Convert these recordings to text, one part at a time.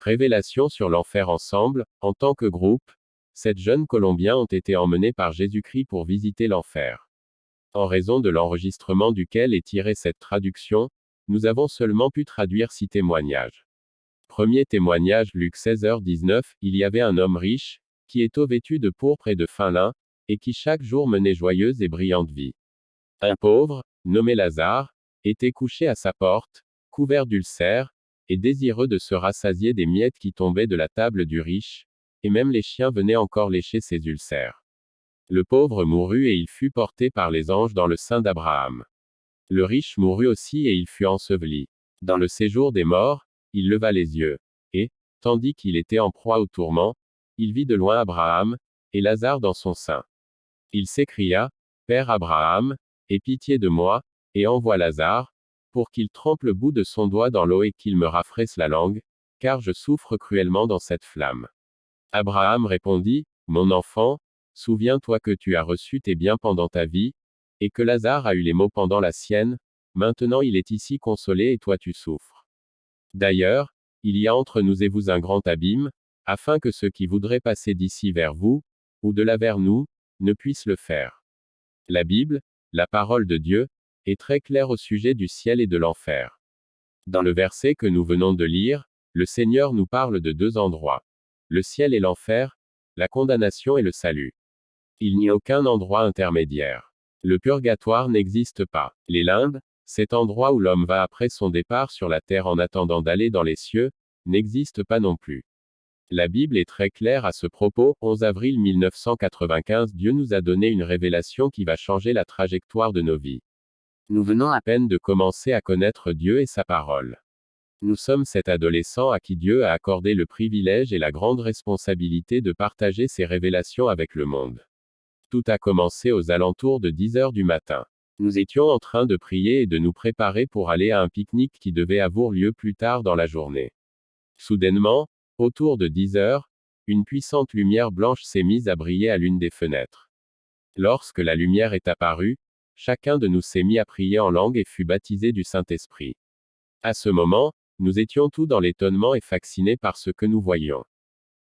Révélation sur l'enfer ensemble, en tant que groupe, 7 jeunes Colombiens ont été emmenés par Jésus-Christ pour visiter l'enfer. En raison de l'enregistrement duquel est tirée cette traduction, nous avons seulement pu traduire 6 témoignages. Premier témoignage Luc 16h19, il y avait un homme riche, qui était vêtu de pourpre et de fin lin, et qui chaque jour menait joyeuse et brillante vie. Un pauvre, nommé Lazare, était couché à sa porte, couvert d'ulcères, et désireux de se rassasier des miettes qui tombaient de la table du riche, et même les chiens venaient encore lécher ses ulcères. Le pauvre mourut et il fut porté par les anges dans le sein d'Abraham. Le riche mourut aussi et il fut enseveli. Dans le séjour des morts, il leva les yeux, et, tandis qu'il était en proie au tourment, il vit de loin Abraham, et Lazare dans son sein. Il s'écria, Père Abraham, aie pitié de moi, et envoie Lazare, pour qu'il trempe le bout de son doigt dans l'eau et qu'il me rafraîche la langue, car je souffre cruellement dans cette flamme. Abraham répondit, Mon enfant, souviens-toi que tu as reçu tes biens pendant ta vie, et que Lazare a eu les maux pendant la sienne, maintenant il est ici consolé et toi tu souffres. D'ailleurs, il y a entre nous et vous un grand abîme, afin que ceux qui voudraient passer d'ici vers vous, ou de là vers nous, ne puissent le faire. La Bible, la parole de Dieu, est très claire au sujet du ciel et de l'enfer. Dans le verset que nous venons de lire, le Seigneur nous parle de 2 endroits. Le ciel et l'enfer, la condamnation et le salut. Il n'y a aucun endroit intermédiaire. Le purgatoire n'existe pas. Les limbes, cet endroit où l'homme va après son départ sur la terre en attendant d'aller dans les cieux, n'existe pas non plus. La Bible est très claire à ce propos. 11 avril 1995, Dieu nous a donné une révélation qui va changer la trajectoire de nos vies. Nous venons à peine de commencer à connaître Dieu et sa parole. Nous sommes cet adolescent à qui Dieu a accordé le privilège et la grande responsabilité de partager ses révélations avec le monde. Tout a commencé aux alentours de 10 heures du matin. Nous étions en train de prier et de nous préparer pour aller à un pique-nique qui devait avoir lieu plus tard dans la journée. Soudainement, autour de 10 heures, une puissante lumière blanche s'est mise à briller à l'une des fenêtres. Lorsque la lumière est apparue, chacun de nous s'est mis à prier en langue et fut baptisé du Saint-Esprit. À ce moment, nous étions tous dans l'étonnement et fascinés par ce que nous voyions.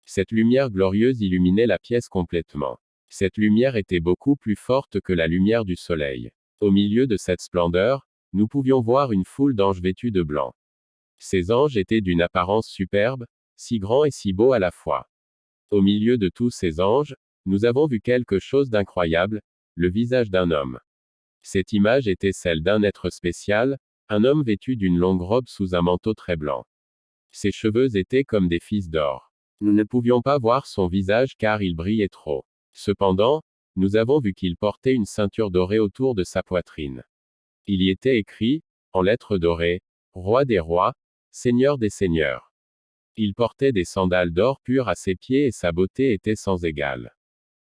Cette lumière glorieuse illuminait la pièce complètement. Cette lumière était beaucoup plus forte que la lumière du soleil. Au milieu de cette splendeur, nous pouvions voir une foule d'anges vêtus de blanc. Ces anges étaient d'une apparence superbe, si grands et si beaux à la fois. Au milieu de tous ces anges, nous avons vu quelque chose d'incroyable, le visage d'un homme. Cette image était celle d'un être spécial, un homme vêtu d'une longue robe sous un manteau très blanc. Ses cheveux étaient comme des fils d'or. Nous ne pouvions pas voir son visage car il brillait trop. Cependant, nous avons vu qu'il portait une ceinture dorée autour de sa poitrine. Il y était écrit, en lettres dorées, Roi des rois, Seigneur des seigneurs. Il portait des sandales d'or pur à ses pieds et sa beauté était sans égale.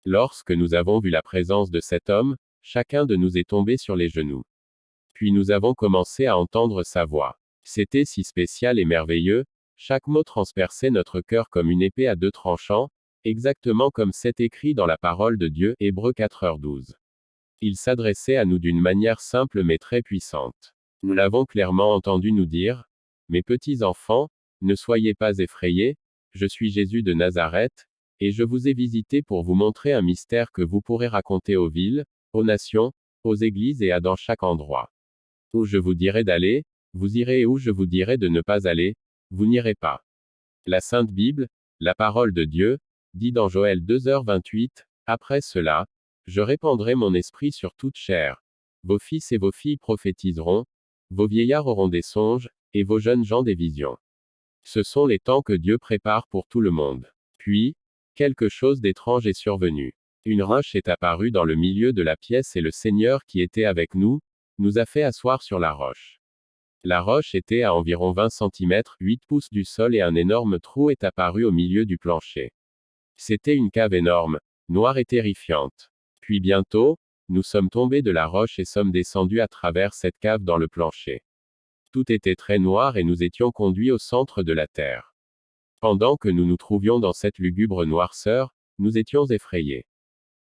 Lorsque nous avons vu la présence de cet homme, chacun de nous est tombé sur les genoux. Puis nous avons commencé à entendre sa voix. C'était si spécial et merveilleux, chaque mot transperçait notre cœur comme une épée à 2 tranchants, exactement comme c'est écrit dans la parole de Dieu, Hébreux 4h12. Il s'adressait à nous d'une manière simple mais très puissante. Nous l'avons clairement entendu nous dire, Mes petits enfants, ne soyez pas effrayés, je suis Jésus de Nazareth, et je vous ai visité pour vous montrer un mystère que vous pourrez raconter aux villes, aux nations, aux églises et à dans chaque endroit. Où je vous dirai d'aller, vous irez et où je vous dirai de ne pas aller, vous n'irez pas. La Sainte Bible, la parole de Dieu, dit dans Joël 2h28, Après cela, je répandrai mon esprit sur toute chair. Vos fils et vos filles prophétiseront, vos vieillards auront des songes, et vos jeunes gens des visions. Ce sont les temps que Dieu prépare pour tout le monde. Puis, quelque chose d'étrange est survenu. Une roche est apparue dans le milieu de la pièce et le Seigneur qui était avec nous a fait asseoir sur la roche. La roche était à environ 20 cm, 8 pouces du sol et un énorme trou est apparu au milieu du plancher. C'était une cave énorme, noire et terrifiante. Puis bientôt, nous sommes tombés de la roche et sommes descendus à travers cette cave dans le plancher. Tout était très noir et nous étions conduits au centre de la terre. Pendant que nous nous trouvions dans cette lugubre noirceur, nous étions effrayés.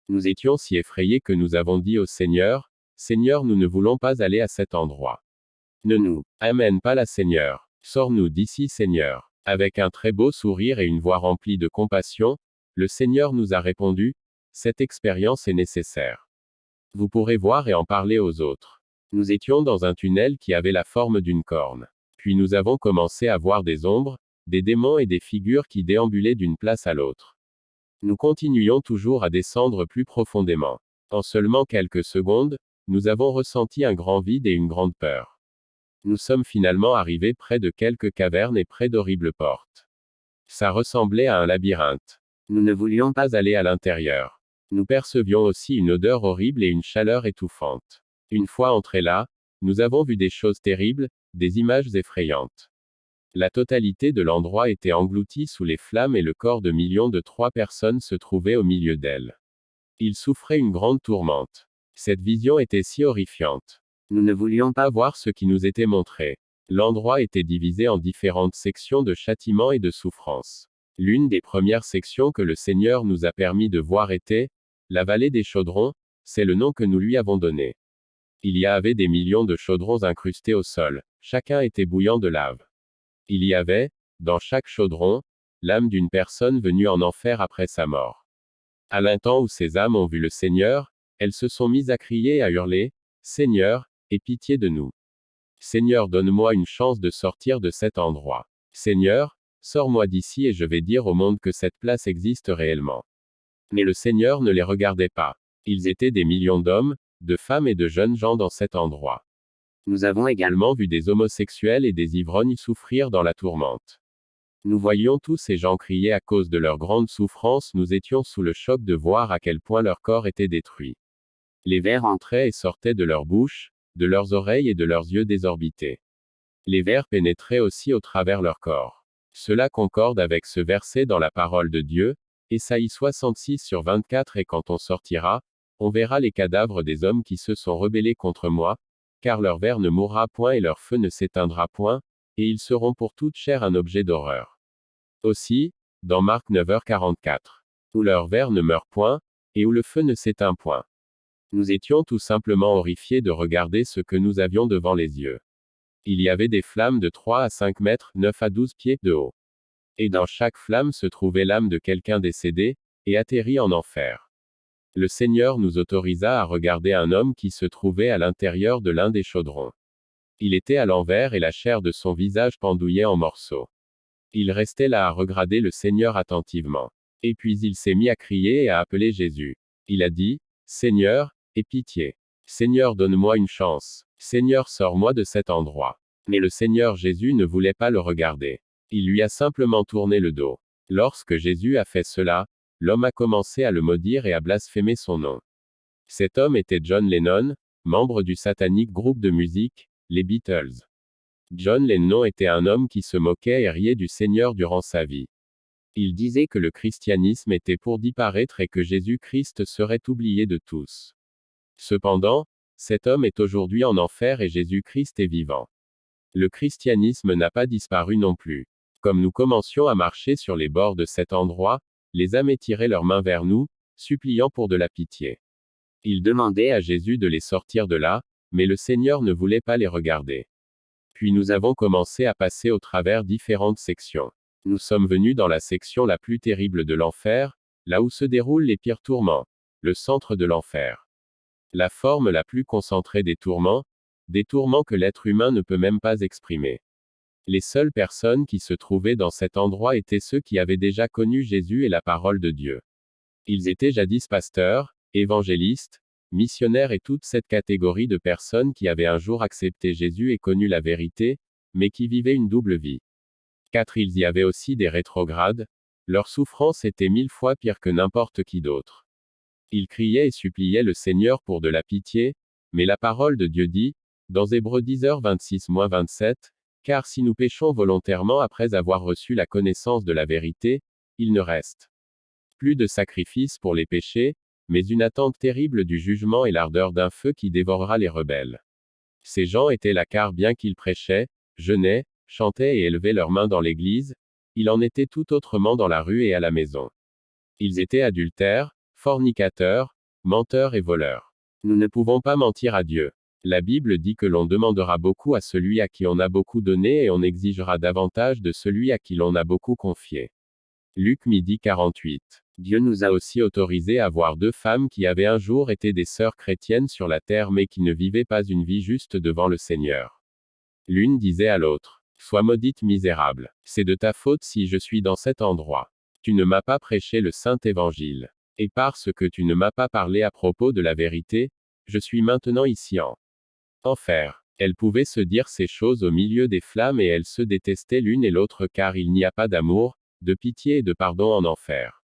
Nous étions si effrayés que nous avons dit au Seigneur, Seigneur, nous ne voulons pas aller à cet endroit. Ne nous amène pas là, Seigneur. Sors-nous d'ici, Seigneur. Avec un très beau sourire et une voix remplie de compassion, le Seigneur nous a répondu, cette expérience est nécessaire. Vous pourrez voir et en parler aux autres. Nous étions dans un tunnel qui avait la forme d'une corne. Puis nous avons commencé à voir des ombres, des démons et des figures qui déambulaient d'une place à l'autre. Nous continuions toujours à descendre plus profondément. En seulement quelques secondes, nous avons ressenti un grand vide et une grande peur. Nous sommes finalement arrivés près de quelques cavernes et près d'horribles portes. Ça ressemblait à un labyrinthe. Nous ne voulions pas aller à l'intérieur. Nous percevions aussi une odeur horrible et une chaleur étouffante. Une fois entrés là, nous avons vu des choses terribles, des images effrayantes. La totalité de l'endroit était engloutie sous les flammes et le corps de millions de 3 personnes se trouvait au milieu d'elles. Ils souffraient une grande tourmente. Cette vision était si horrifiante. Nous ne voulions pas voir ce qui nous était montré. L'endroit était divisé en différentes sections de châtiment et de souffrance. L'une des premières sections que le Seigneur nous a permis de voir était la vallée des chaudrons, c'est le nom que nous lui avons donné. Il y avait des millions de chaudrons incrustés au sol, chacun était bouillant de lave. Il y avait, dans chaque chaudron, l'âme d'une personne venue en enfer après sa mort. À l'instant où ces âmes ont vu le Seigneur, elles se sont mises à crier et à hurler, Seigneur, aie pitié de nous. Seigneur, donne-moi une chance de sortir de cet endroit. Seigneur, sors-moi d'ici et je vais dire au monde que cette place existe réellement. Mais le Seigneur ne les regardait pas. Ils étaient des millions d'hommes, de femmes et de jeunes gens dans cet endroit. Nous avons également vu des homosexuels et des ivrognes souffrir dans la tourmente. Nous voyions tous ces gens crier à cause de leur grande souffrance, nous étions sous le choc de voir à quel point leur corps était détruit. Les vers entraient et sortaient de leur bouche, de leurs oreilles et de leurs yeux désorbités. Les vers pénétraient aussi au travers leur corps. Cela concorde avec ce verset dans la parole de Dieu, Ésaïe 66/24 et quand on sortira, on verra les cadavres des hommes qui se sont rebellés contre moi, car leur ver ne mourra point et leur feu ne s'éteindra point, et ils seront pour toute chair un objet d'horreur. Aussi, dans Marc 9h44, où leur ver ne meurt point, et où le feu ne s'éteint point. Nous étions tout simplement horrifiés de regarder ce que nous avions devant les yeux. Il y avait des flammes de 3 à 5 mètres, 9 à 12 pieds de haut. Et dans chaque flamme se trouvait l'âme de quelqu'un décédé, et atterri en enfer. Le Seigneur nous autorisa à regarder un homme qui se trouvait à l'intérieur de l'un des chaudrons. Il était à l'envers et la chair de son visage pendouillait en morceaux. Il restait là à regarder le Seigneur attentivement. Et puis il s'est mis à crier et à appeler Jésus. Il a dit, Seigneur, aie pitié. Seigneur, donne-moi une chance. Seigneur, sors-moi de cet endroit. Mais le Seigneur Jésus ne voulait pas le regarder. Il lui a simplement tourné le dos. Lorsque Jésus a fait cela, l'homme a commencé à le maudire et à blasphémer son nom. Cet homme était John Lennon, membre du satanique groupe de musique, les Beatles. John Lennon était un homme qui se moquait et riait du Seigneur durant sa vie. Il disait que le christianisme était pour disparaître et que Jésus-Christ serait oublié de tous. Cependant, cet homme est aujourd'hui en enfer et Jésus-Christ est vivant. Le christianisme n'a pas disparu non plus. Comme nous commencions à marcher sur les bords de cet endroit, les âmes étiraient leurs mains vers nous, suppliant pour de la pitié. Ils demandaient à Jésus de les sortir de là, mais le Seigneur ne voulait pas les regarder. Puis nous avons commencé à passer au travers différentes sections. Nous sommes venus dans la section la plus terrible de l'enfer, là où se déroulent les pires tourments, le centre de l'enfer. La forme la plus concentrée des tourments que l'être humain ne peut même pas exprimer. Les seules personnes qui se trouvaient dans cet endroit étaient ceux qui avaient déjà connu Jésus et la parole de Dieu. Ils étaient jadis pasteurs, évangélistes, missionnaires et toute cette catégorie de personnes qui avaient un jour accepté Jésus et connu la vérité, mais qui vivaient une double vie. 4. Il y avait aussi des rétrogrades, leur souffrance était 1000 fois pire que n'importe qui d'autre. Ils criaient et suppliaient le Seigneur pour de la pitié, mais la parole de Dieu dit, dans Hébreux 10h26-27, car si nous péchons volontairement après avoir reçu la connaissance de la vérité, il ne reste plus de sacrifice pour les péchés, mais une attente terrible du jugement et l'ardeur d'un feu qui dévorera les rebelles. Ces gens étaient là car bien qu'ils prêchaient, jeûnaient, chantaient et élevaient leurs mains dans l'église, il en était tout autrement dans la rue et à la maison. Ils étaient adultères, fornicateurs, menteurs et voleurs. Nous ne pouvons pas mentir à Dieu. La Bible dit que l'on demandera beaucoup à celui à qui on a beaucoup donné et on exigera davantage de celui à qui l'on a beaucoup confié. Luc midi 48. Dieu nous a aussi autorisé à voir deux femmes qui avaient un jour été des sœurs chrétiennes sur la terre mais qui ne vivaient pas une vie juste devant le Seigneur. L'une disait à l'autre, « Sois maudite misérable. C'est de ta faute si je suis dans cet endroit. Tu ne m'as pas prêché le saint évangile. Et parce que tu ne m'as pas parlé à propos de la vérité, je suis maintenant ici en enfer. » Elles pouvaient se dire ces choses au milieu des flammes et elles se détestaient l'une et l'autre car il n'y a pas d'amour, de pitié et de pardon en enfer.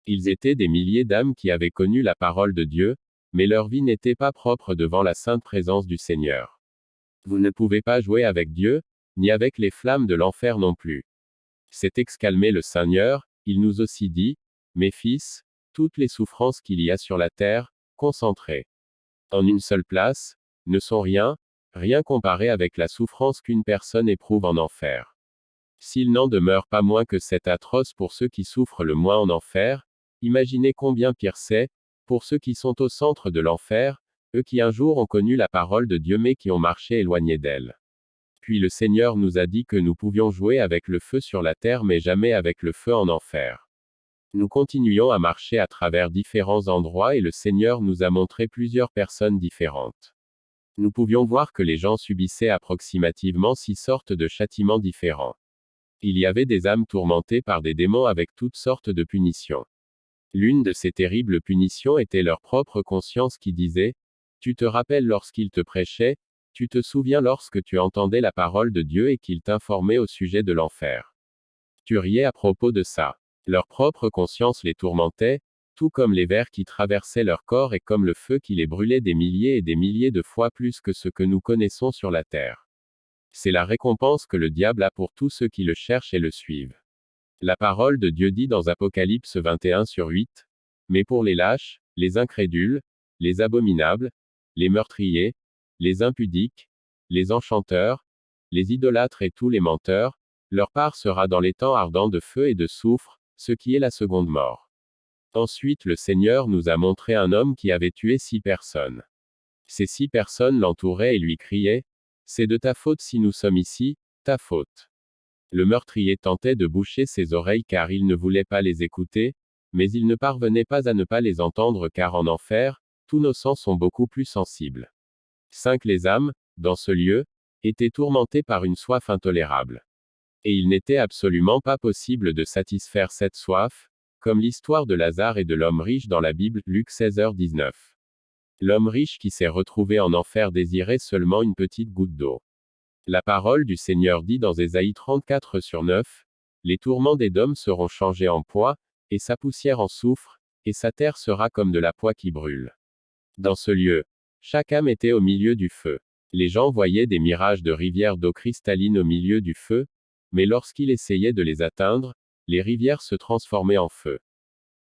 Ils étaient des milliers d'âmes qui avaient connu la parole de Dieu, mais leur vie n'était pas propre devant la sainte présence du Seigneur. Vous ne pouvez pas jouer avec Dieu, ni avec les flammes de l'enfer non plus. C'est exclamé le Seigneur, il nous aussi dit, mes fils, toutes les souffrances qu'il y a sur la terre, concentrées en une seule place, ne sont rien, rien comparé avec la souffrance qu'une personne éprouve en enfer. S'il n'en demeure pas moins que c'est atroce pour ceux qui souffrent le moins en enfer, imaginez combien pire c'est, pour ceux qui sont au centre de l'enfer, eux qui un jour ont connu la parole de Dieu mais qui ont marché éloignés d'elle. Puis le Seigneur nous a dit que nous pouvions jouer avec le feu sur la terre mais jamais avec le feu en enfer. Nous continuions à marcher à travers différents endroits et le Seigneur nous a montré plusieurs personnes différentes. Nous pouvions voir que les gens subissaient approximativement 6 sortes de châtiments différents. Il y avait des âmes tourmentées par des démons avec toutes sortes de punitions. L'une de ces terribles punitions était leur propre conscience qui disait, « Tu te rappelles lorsqu'il te prêchait, tu te souviens lorsque tu entendais la parole de Dieu et qu'il t'informait au sujet de l'enfer. Tu riais à propos de ça. » Leur propre conscience les tourmentait, tout comme les vers qui traversaient leur corps et comme le feu qui les brûlait des milliers et des milliers de fois plus que ce que nous connaissons sur la terre. C'est la récompense que le diable a pour tous ceux qui le cherchent et le suivent. La parole de Dieu dit dans Apocalypse 21/8, « Mais pour les lâches, les incrédules, les abominables, les meurtriers, les impudiques, les enchanteurs, les idolâtres et tous les menteurs, leur part sera dans les temps ardents de feu et de soufre, ce qui est la seconde mort. » Ensuite le Seigneur nous a montré un homme qui avait tué 6 personnes. Ces 6 personnes l'entouraient et lui criaient, « C'est de ta faute si nous sommes ici, ta faute. » Le meurtrier tentait de boucher ses oreilles car il ne voulait pas les écouter, mais il ne parvenait pas à ne pas les entendre car en enfer, tous nos sens sont beaucoup plus sensibles. 5 Les âmes, dans ce lieu, étaient tourmentées par une soif intolérable. Et il n'était absolument pas possible de satisfaire cette soif, comme l'histoire de Lazare et de l'homme riche dans la Bible, Luc 16h19. L'homme riche qui s'est retrouvé en enfer désirait seulement une petite goutte d'eau. La parole du Seigneur dit dans Ésaïe 34/9, « Les tourments d'Édom seront changés en poix, et sa poussière en soufre, et sa terre sera comme de la poix qui brûle. » Dans ce lieu, chaque âme était au milieu du feu. Les gens voyaient des mirages de rivières d'eau cristalline au milieu du feu, mais lorsqu'il essayait de les atteindre, les rivières se transformaient en feu.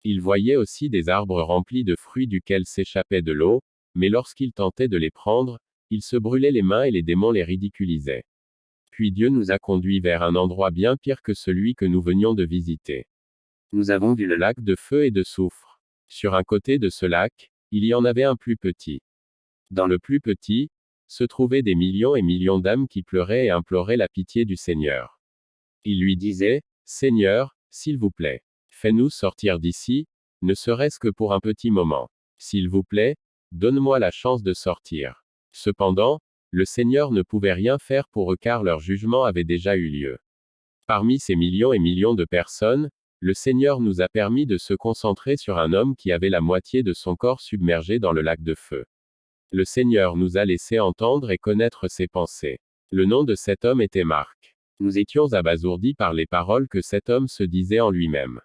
Il voyait aussi des arbres remplis de fruits duquel s'échappait de l'eau, mais lorsqu'il tentait de les prendre, il se brûlait les mains et les démons les ridiculisaient. Puis Dieu nous a conduits vers un endroit bien pire que celui que nous venions de visiter. Nous avons vu le lac de feu et de soufre. Sur un côté de ce lac, il y en avait un plus petit. Dans le plus petit, se trouvaient des millions et millions d'âmes qui pleuraient et imploraient la pitié du Seigneur. Ils lui disaient, « Seigneur, s'il vous plaît, fais-nous sortir d'ici, ne serait-ce que pour un petit moment. S'il vous plaît, donne-moi la chance de sortir. » Cependant, le Seigneur ne pouvait rien faire pour eux car leur jugement avait déjà eu lieu. Parmi ces millions et millions de personnes, le Seigneur nous a permis de se concentrer sur un homme qui avait la moitié de son corps submergé dans le lac de feu. Le Seigneur nous a laissé entendre et connaître ses pensées. Le nom de cet homme était Marc. Nous étions abasourdis par les paroles que cet homme se disait en lui-même.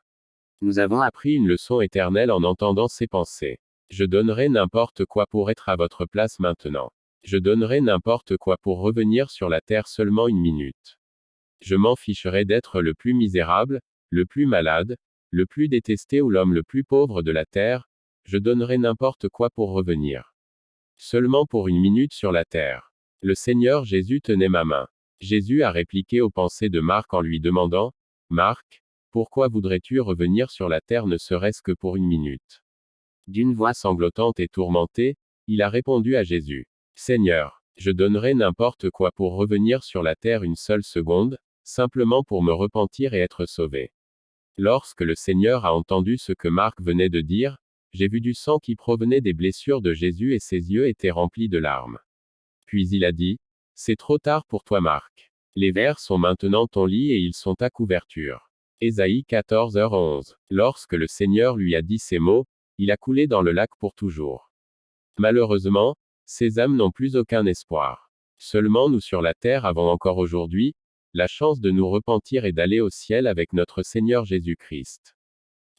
Nous avons appris une leçon éternelle en entendant ses pensées. Je donnerai n'importe quoi pour être à votre place maintenant. Je donnerai n'importe quoi pour revenir sur la terre seulement une minute. Je m'en ficherai d'être le plus misérable, le plus malade, le plus détesté ou l'homme le plus pauvre de la terre, je donnerai n'importe quoi pour revenir. Seulement pour une minute sur la terre. Le Seigneur Jésus tenait ma main. Jésus a répliqué aux pensées de Marc en lui demandant, « Marc, pourquoi voudrais-tu revenir sur la terre ne serait-ce que pour une minute ?» D'une voix sanglotante et tourmentée, il a répondu à Jésus, « Seigneur, je donnerais n'importe quoi pour revenir sur la terre une seule seconde, simplement pour me repentir et être sauvé. Lorsque le Seigneur a entendu ce que Marc venait de dire, j'ai vu du sang qui provenait des blessures de Jésus et ses yeux étaient remplis de larmes. Puis il a dit, c'est trop tard pour toi Marc. Les vers sont maintenant ton lit et ils sont ta couverture. Ésaïe 14h11. Lorsque le Seigneur lui a dit ces mots, il a coulé dans le lac pour toujours. Malheureusement, ces âmes n'ont plus aucun espoir. Seulement nous sur la terre avons encore aujourd'hui, la chance de nous repentir et d'aller au ciel avec notre Seigneur Jésus-Christ.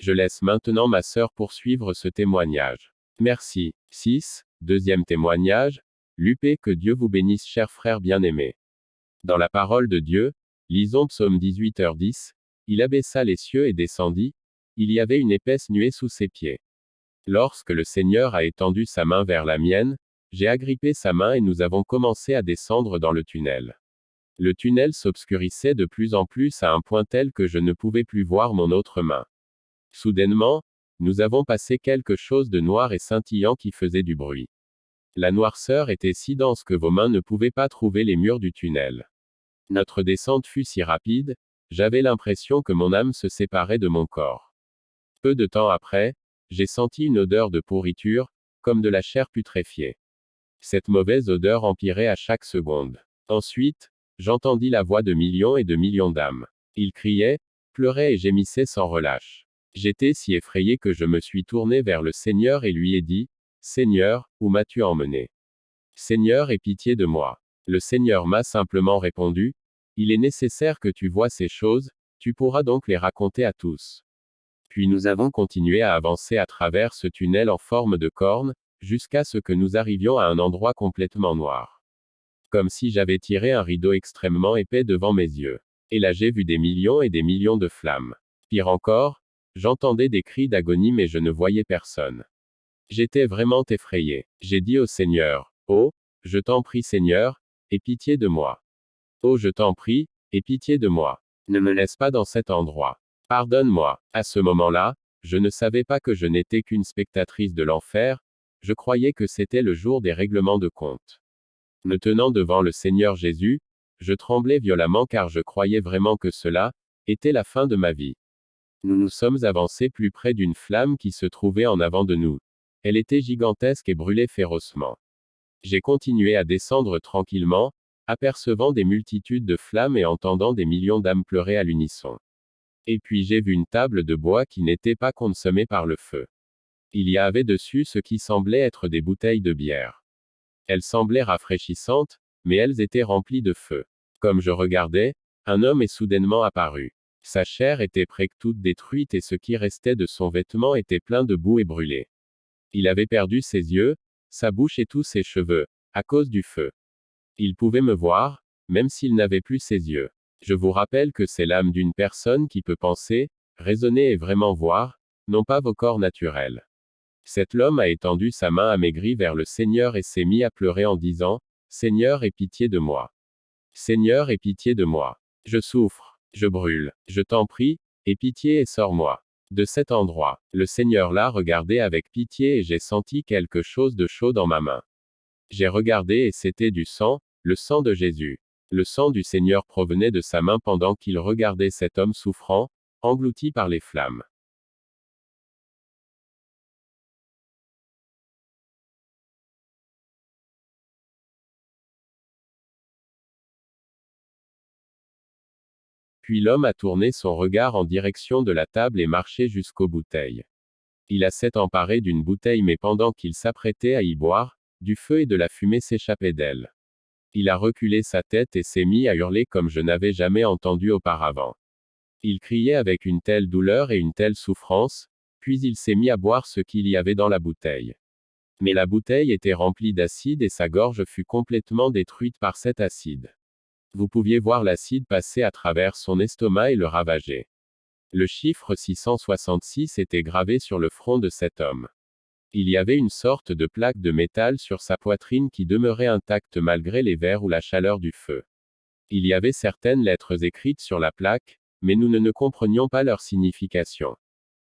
Je laisse maintenant ma sœur poursuivre ce témoignage. Merci. 6. Deuxième témoignage. Lupé, que Dieu vous bénisse, chers frères bien-aimés. Dans la parole de Dieu, lisons Psaume 18h10. Il abaissa les cieux et descendit. Il y avait une épaisse nuée sous ses pieds. Lorsque le Seigneur a étendu sa main vers la mienne, j'ai agrippé sa main et nous avons commencé à descendre dans le tunnel. Le tunnel s'obscurissait de plus en plus à un point tel que je ne pouvais plus voir mon autre main. Soudainement, nous avons passé quelque chose de noir et scintillant qui faisait du bruit. La noirceur était si dense que vos mains ne pouvaient pas trouver les murs du tunnel. Notre descente fut si rapide, j'avais l'impression que mon âme se séparait de mon corps. Peu de temps après, j'ai senti une odeur de pourriture, comme de la chair putréfiée. Cette mauvaise odeur empirait à chaque seconde. Ensuite, j'entendis la voix de millions et de millions d'âmes. Ils criaient, pleuraient et gémissaient sans relâche. J'étais si effrayé que je me suis tourné vers le Seigneur et lui ai dit, Seigneur, où m'as-tu emmené? Seigneur, aie pitié de moi. Le Seigneur m'a simplement répondu, il est nécessaire que tu vois ces choses, tu pourras donc les raconter à tous. Puis nous avons continué à avancer à travers ce tunnel en forme de corne, jusqu'à ce que nous arrivions à un endroit complètement noir. Comme si j'avais tiré un rideau extrêmement épais devant mes yeux. Et là j'ai vu des millions et des millions de flammes. Pire encore, j'entendais des cris d'agonie mais je ne voyais personne. J'étais vraiment effrayé. J'ai dit au Seigneur, oh, je t'en prie Seigneur, aie pitié de moi. Oh, je t'en prie, aie pitié de moi. Ne me laisse pas dans cet endroit. Pardonne-moi. À ce moment-là, je ne savais pas que je n'étais qu'une spectatrice de l'enfer, je croyais que c'était le jour des règlements de compte. Me tenant devant le Seigneur Jésus, je tremblais violemment car je croyais vraiment que cela était la fin de ma vie. Nous nous sommes avancés plus près d'une flamme qui se trouvait en avant de nous. Elle était gigantesque et brûlait férocement. J'ai continué à descendre tranquillement, apercevant des multitudes de flammes et entendant des millions d'âmes pleurer à l'unisson. Et puis j'ai vu une table de bois qui n'était pas consommée par le feu. Il y avait dessus ce qui semblait être des bouteilles de bière. Elles semblaient rafraîchissantes, mais elles étaient remplies de feu. Comme je regardais, un homme est soudainement apparu. Sa chair était presque toute détruite et ce qui restait de son vêtement était plein de boue et brûlé. Il avait perdu ses yeux, sa bouche et tous ses cheveux, à cause du feu. Il pouvait me voir, même s'il n'avait plus ses yeux. Je vous rappelle que c'est l'âme d'une personne qui peut penser, raisonner et vraiment voir, non pas vos corps naturels. Cet homme a étendu sa main amaigrie vers le Seigneur et s'est mis à pleurer en disant, Seigneur, aie pitié de moi. Seigneur, aie pitié de moi. Je souffre, je brûle, je t'en prie, aie pitié et sors-moi. De cet endroit, le Seigneur l'a regardé avec pitié et j'ai senti quelque chose de chaud dans ma main. J'ai regardé et c'était du sang, le sang de Jésus. Le sang du Seigneur provenait de sa main pendant qu'il regardait cet homme souffrant, englouti par les flammes. Puis l'homme a tourné son regard en direction de la table et marché jusqu'aux bouteilles. Il a s'est emparé d'une bouteille mais pendant qu'il s'apprêtait à y boire, du feu et de la fumée s'échappaient d'elle. Il a reculé sa tête et s'est mis à hurler comme je n'avais jamais entendu auparavant. Il criait avec une telle douleur et une telle souffrance, puis il s'est mis à boire ce qu'il y avait dans la bouteille. Mais la bouteille était remplie d'acide et sa gorge fut complètement détruite par cet acide. Vous pouviez voir l'acide passer à travers son estomac et le ravager. Le chiffre 666 était gravé sur le front de cet homme. Il y avait une sorte de plaque de métal sur sa poitrine qui demeurait intacte malgré les vers ou la chaleur du feu. Il y avait certaines lettres écrites sur la plaque, mais nous ne comprenions pas leur signification.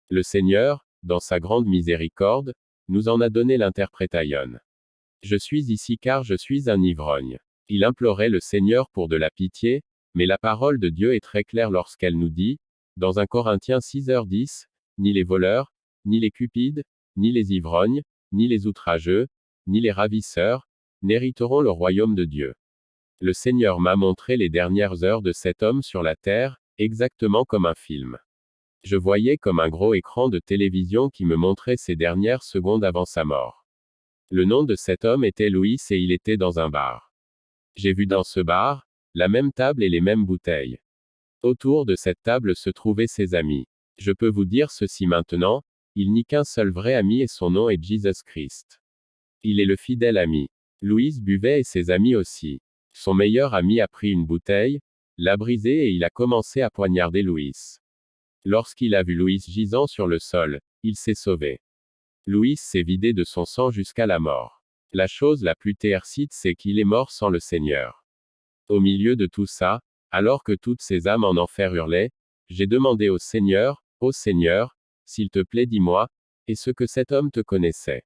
Le Seigneur, dans sa grande miséricorde, nous en a donné l'interprétation. Je suis ici car je suis un ivrogne. Il implorait le Seigneur pour de la pitié, mais la parole de Dieu est très claire lorsqu'elle nous dit, dans 1 Corinthiens 6h10, ni les voleurs, ni les cupides, ni les ivrognes, ni les outrageux, ni les ravisseurs, n'hériteront le royaume de Dieu. Le Seigneur m'a montré les dernières heures de cet homme sur la terre, exactement comme un film. Je voyais comme un gros écran de télévision qui me montrait ces dernières secondes avant sa mort. Le nom de cet homme était Louis et il était dans un bar. J'ai vu dans ce bar, la même table et les mêmes bouteilles. Autour de cette table se trouvaient ses amis. Je peux vous dire ceci maintenant, il n'y a qu'un seul vrai ami et son nom est Jesus Christ. Il est le fidèle ami. Louis buvait et ses amis aussi. Son meilleur ami a pris une bouteille, l'a brisée et il a commencé à poignarder Louis. Lorsqu'il a vu Louis gisant sur le sol, il s'est sauvé. Louis s'est vidé de son sang jusqu'à la mort. La chose la plus terrible c'est qu'il est mort sans le Seigneur. Au milieu de tout ça, alors que toutes ces âmes en enfer hurlaient, j'ai demandé au Seigneur, s'il te plaît dis-moi, est-ce que cet homme te connaissait?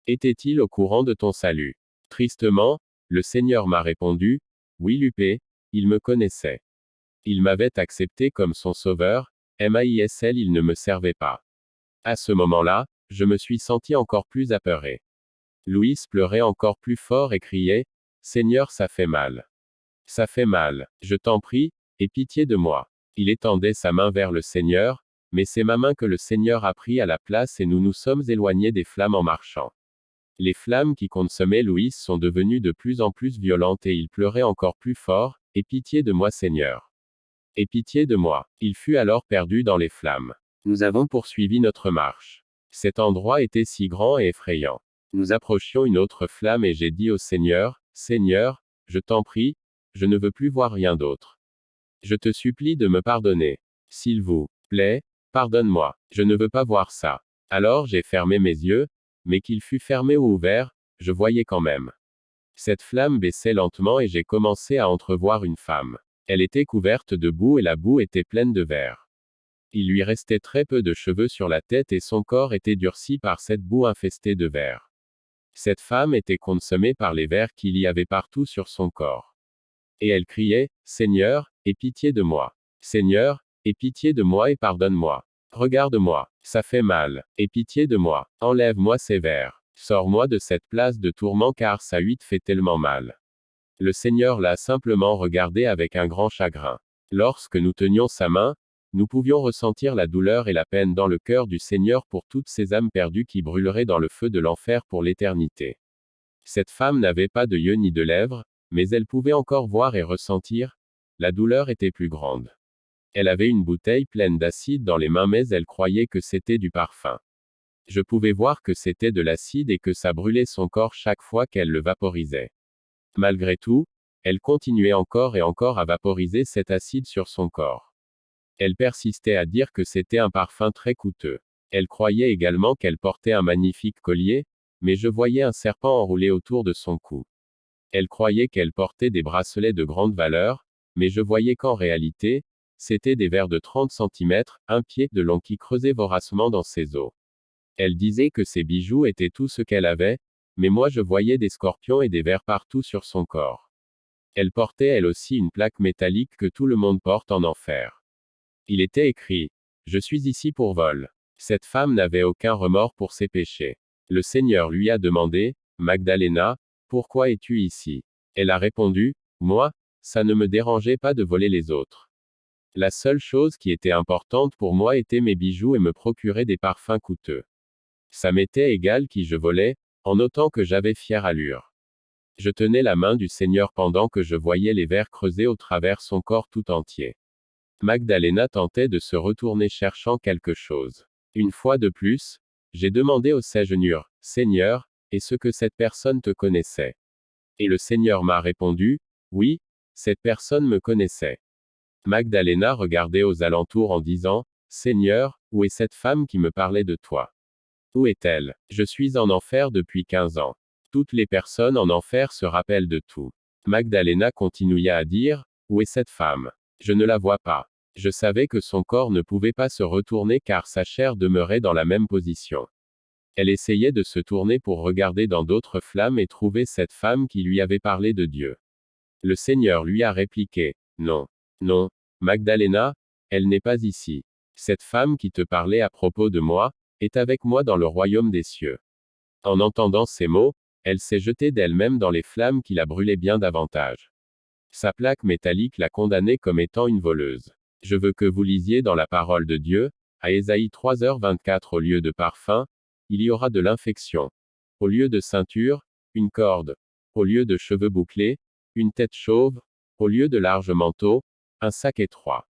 Était-il au courant de ton salut? Tristement, le Seigneur m'a répondu, oui Lupé, il me connaissait. Il m'avait accepté comme son sauveur, MAISL il ne me servait pas. À ce moment-là, je me suis senti encore plus apeuré. Louis pleurait encore plus fort et criait, Seigneur ça fait mal. Ça fait mal, je t'en prie, aie pitié de moi. Il étendait sa main vers le Seigneur, mais c'est ma main que le Seigneur a pris à la place et nous nous sommes éloignés des flammes en marchant. Les flammes qui consumaient Louis sont devenues de plus en plus violentes et il pleurait encore plus fort, aie pitié de moi Seigneur. Aie pitié de moi. Il fut alors perdu dans les flammes. Nous avons poursuivi notre marche. Cet endroit était si grand et effrayant. Nous approchions une autre flamme et j'ai dit au Seigneur, Seigneur, je t'en prie, je ne veux plus voir rien d'autre. Je te supplie de me pardonner. S'il vous plaît, pardonne-moi. Je ne veux pas voir ça. Alors j'ai fermé mes yeux, mais qu'ils fût fermé ou ouvert, je voyais quand même. Cette flamme baissait lentement et j'ai commencé à entrevoir une femme. Elle était couverte de boue et la boue était pleine de vers. Il lui restait très peu de cheveux sur la tête et son corps était durci par cette boue infestée de vers. Cette femme était consumée par les vers qu'il y avait partout sur son corps. Et elle criait, Seigneur, aie pitié de moi. Seigneur, aie pitié de moi et pardonne-moi. Regarde-moi, ça fait mal, aie pitié de moi, enlève-moi ces vers. Sors-moi de cette place de tourment car ça huit fait tellement mal. Le Seigneur l'a simplement regardé avec un grand chagrin. Lorsque nous tenions sa main, nous pouvions ressentir la douleur et la peine dans le cœur du Seigneur pour toutes ces âmes perdues qui brûleraient dans le feu de l'enfer pour l'éternité. Cette femme n'avait pas de yeux ni de lèvres, mais elle pouvait encore voir et ressentir. La douleur était plus grande. Elle avait une bouteille pleine d'acide dans les mains mais elle croyait que c'était du parfum. Je pouvais voir que c'était de l'acide et que ça brûlait son corps chaque fois qu'elle le vaporisait. Malgré tout, elle continuait encore et encore à vaporiser cet acide sur son corps. Elle persistait à dire que c'était un parfum très coûteux. Elle croyait également qu'elle portait un magnifique collier, mais je voyais un serpent enroulé autour de son cou. Elle croyait qu'elle portait des bracelets de grande valeur, mais je voyais qu'en réalité, c'était des vers de 30 cm, un pied de long qui creusaient voracement dans ses os. Elle disait que ses bijoux étaient tout ce qu'elle avait, mais moi je voyais des scorpions et des vers partout sur son corps. Elle portait elle aussi une plaque métallique que tout le monde porte en enfer. Il était écrit, je suis ici pour vol. Cette femme n'avait aucun remords pour ses péchés. Le Seigneur lui a demandé, Magdalena, pourquoi es-tu ici? Elle a répondu, moi, ça ne me dérangeait pas de voler les autres. La seule chose qui était importante pour moi était mes bijoux et me procurer des parfums coûteux. Ça m'était égal qui je volais, en autant que j'avais fière allure. Je tenais la main du Seigneur pendant que je voyais les vers creuser au travers son corps tout entier. Magdalena tentait de se retourner cherchant quelque chose. Une fois de plus, j'ai demandé au Seigneur, Seigneur, est-ce que cette personne te connaissait? Et le Seigneur m'a répondu, oui, cette personne me connaissait. Magdalena regardait aux alentours en disant, Seigneur, où est cette femme qui me parlait de toi? Où est-elle? Je suis en enfer depuis 15 ans. Toutes les personnes en enfer se rappellent de tout. Magdalena continua à dire, où est cette femme? Je ne la vois pas. Je savais que son corps ne pouvait pas se retourner car sa chair demeurait dans la même position. Elle essayait de se tourner pour regarder dans d'autres flammes et trouver cette femme qui lui avait parlé de Dieu. Le Seigneur lui a répliqué, non, non, Magdalena, elle n'est pas ici. Cette femme qui te parlait à propos de moi, est avec moi dans le royaume des cieux. En entendant ces mots, elle s'est jetée d'elle-même dans les flammes qui la brûlaient bien davantage. Sa plaque métallique l'a condamnée comme étant une voleuse. Je veux que vous lisiez dans la parole de Dieu, à Ésaïe 3h24 au lieu de parfum, il y aura de l'infection. Au lieu de ceinture, une corde. Au lieu de cheveux bouclés, une tête chauve. Au lieu de large manteau, un sac étroit.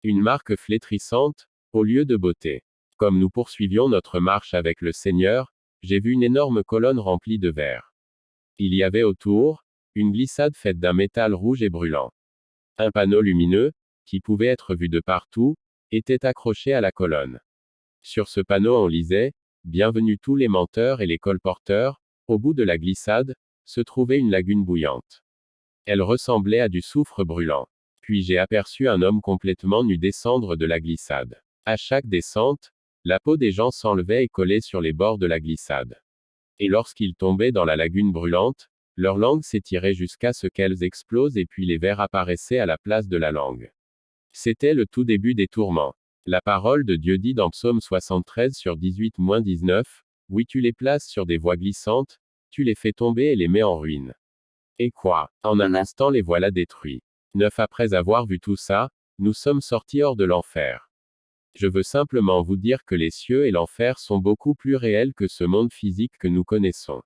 Une marque flétrissante, au lieu de beauté. Comme nous poursuivions notre marche avec le Seigneur, j'ai vu une énorme colonne remplie de verre. Il y avait autour, une glissade faite d'un métal rouge et brûlant. Un panneau lumineux, qui pouvait être vu de partout, était accroché à la colonne. Sur ce panneau on lisait, Bienvenue tous les menteurs et les colporteurs, au bout de la glissade, se trouvait une lagune bouillante. Elle ressemblait à du soufre brûlant. Puis j'ai aperçu un homme complètement nu descendre de la glissade. À chaque descente, la peau des gens s'enlevait et collait sur les bords de la glissade. Et lorsqu'ils tombaient dans la lagune brûlante, leur langue s'étirait jusqu'à ce qu'elles explosent et puis les vers apparaissaient à la place de la langue. C'était le tout début des tourments. La parole de Dieu dit dans Psaume 73 sur 18-19, Oui, tu les places sur des voies glissantes, tu les fais tomber et les mets en ruine. Et quoi? En un instant les voilà détruits. 9 Après avoir vu tout ça, nous sommes sortis hors de l'enfer. Je veux simplement vous dire que les cieux et l'enfer sont beaucoup plus réels que ce monde physique que nous connaissons.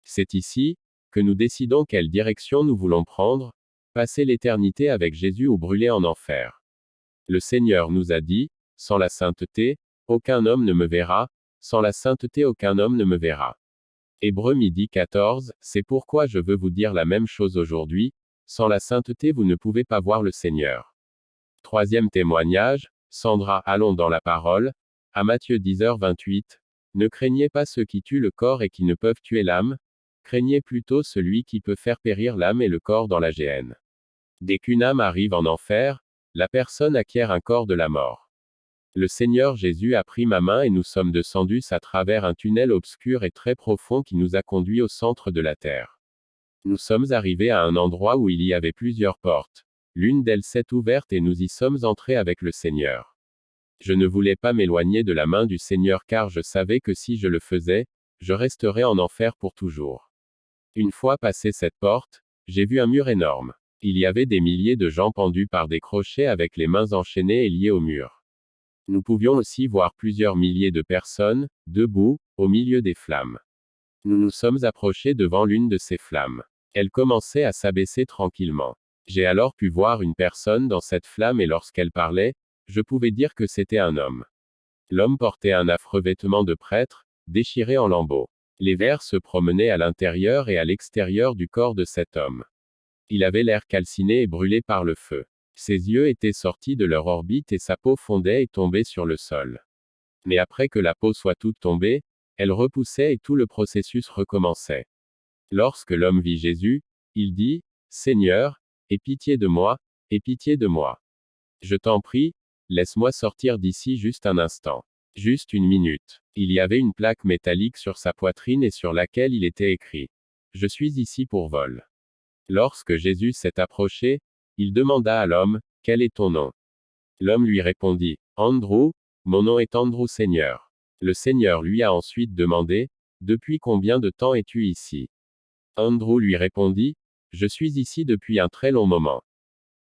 C'est ici, que nous décidons quelle direction nous voulons prendre, passer l'éternité avec Jésus ou brûler en enfer. Le Seigneur nous a dit, sans la sainteté, aucun homme ne me verra, sans la sainteté aucun homme ne me verra. Hébreux 12:14, c'est pourquoi je veux vous dire la même chose aujourd'hui, sans la sainteté vous ne pouvez pas voir le Seigneur. Troisième témoignage, Sandra, allons dans la parole, à Matthieu 10h28, ne craignez pas ceux qui tuent le corps et qui ne peuvent tuer l'âme, craignez plutôt celui qui peut faire périr l'âme et le corps dans la géhenne. Dès qu'une âme arrive en enfer, la personne acquiert un corps de la mort. Le Seigneur Jésus a pris ma main et nous sommes descendus à travers un tunnel obscur et très profond qui nous a conduits au centre de la terre. Nous sommes arrivés à un endroit où il y avait plusieurs portes. L'une d'elles s'est ouverte et nous y sommes entrés avec le Seigneur. Je ne voulais pas m'éloigner de la main du Seigneur car je savais que si je le faisais, je resterais en enfer pour toujours. Une fois passé cette porte, j'ai vu un mur énorme. Il y avait des milliers de gens pendus par des crochets avec les mains enchaînées et liées au mur. Nous pouvions aussi voir plusieurs milliers de personnes, debout, au milieu des flammes. Nous nous sommes approchés devant l'une de ces flammes. Elle commençait à s'abaisser tranquillement. J'ai alors pu voir une personne dans cette flamme et lorsqu'elle parlait, je pouvais dire que c'était un homme. L'homme portait un affreux vêtement de prêtre, déchiré en lambeaux. Les vers se promenaient à l'intérieur et à l'extérieur du corps de cet homme. Il avait l'air calciné et brûlé par le feu. Ses yeux étaient sortis de leur orbite et sa peau fondait et tombait sur le sol. Mais après que la peau soit toute tombée, elle repoussait et tout le processus recommençait. Lorsque l'homme vit Jésus, il dit, Seigneur, aie pitié de moi, aie pitié de moi. Je t'en prie, laisse-moi sortir d'ici juste un instant. Juste une minute. Il y avait une plaque métallique sur sa poitrine et sur laquelle il était écrit. Je suis ici pour vol. Lorsque Jésus s'est approché, il demanda à l'homme, Quel est ton nom? L'homme lui répondit, Andrew, mon nom est Andrew Seigneur. Le Seigneur lui a ensuite demandé, Depuis combien de temps es-tu ici? Andrew lui répondit, Je suis ici depuis un très long moment.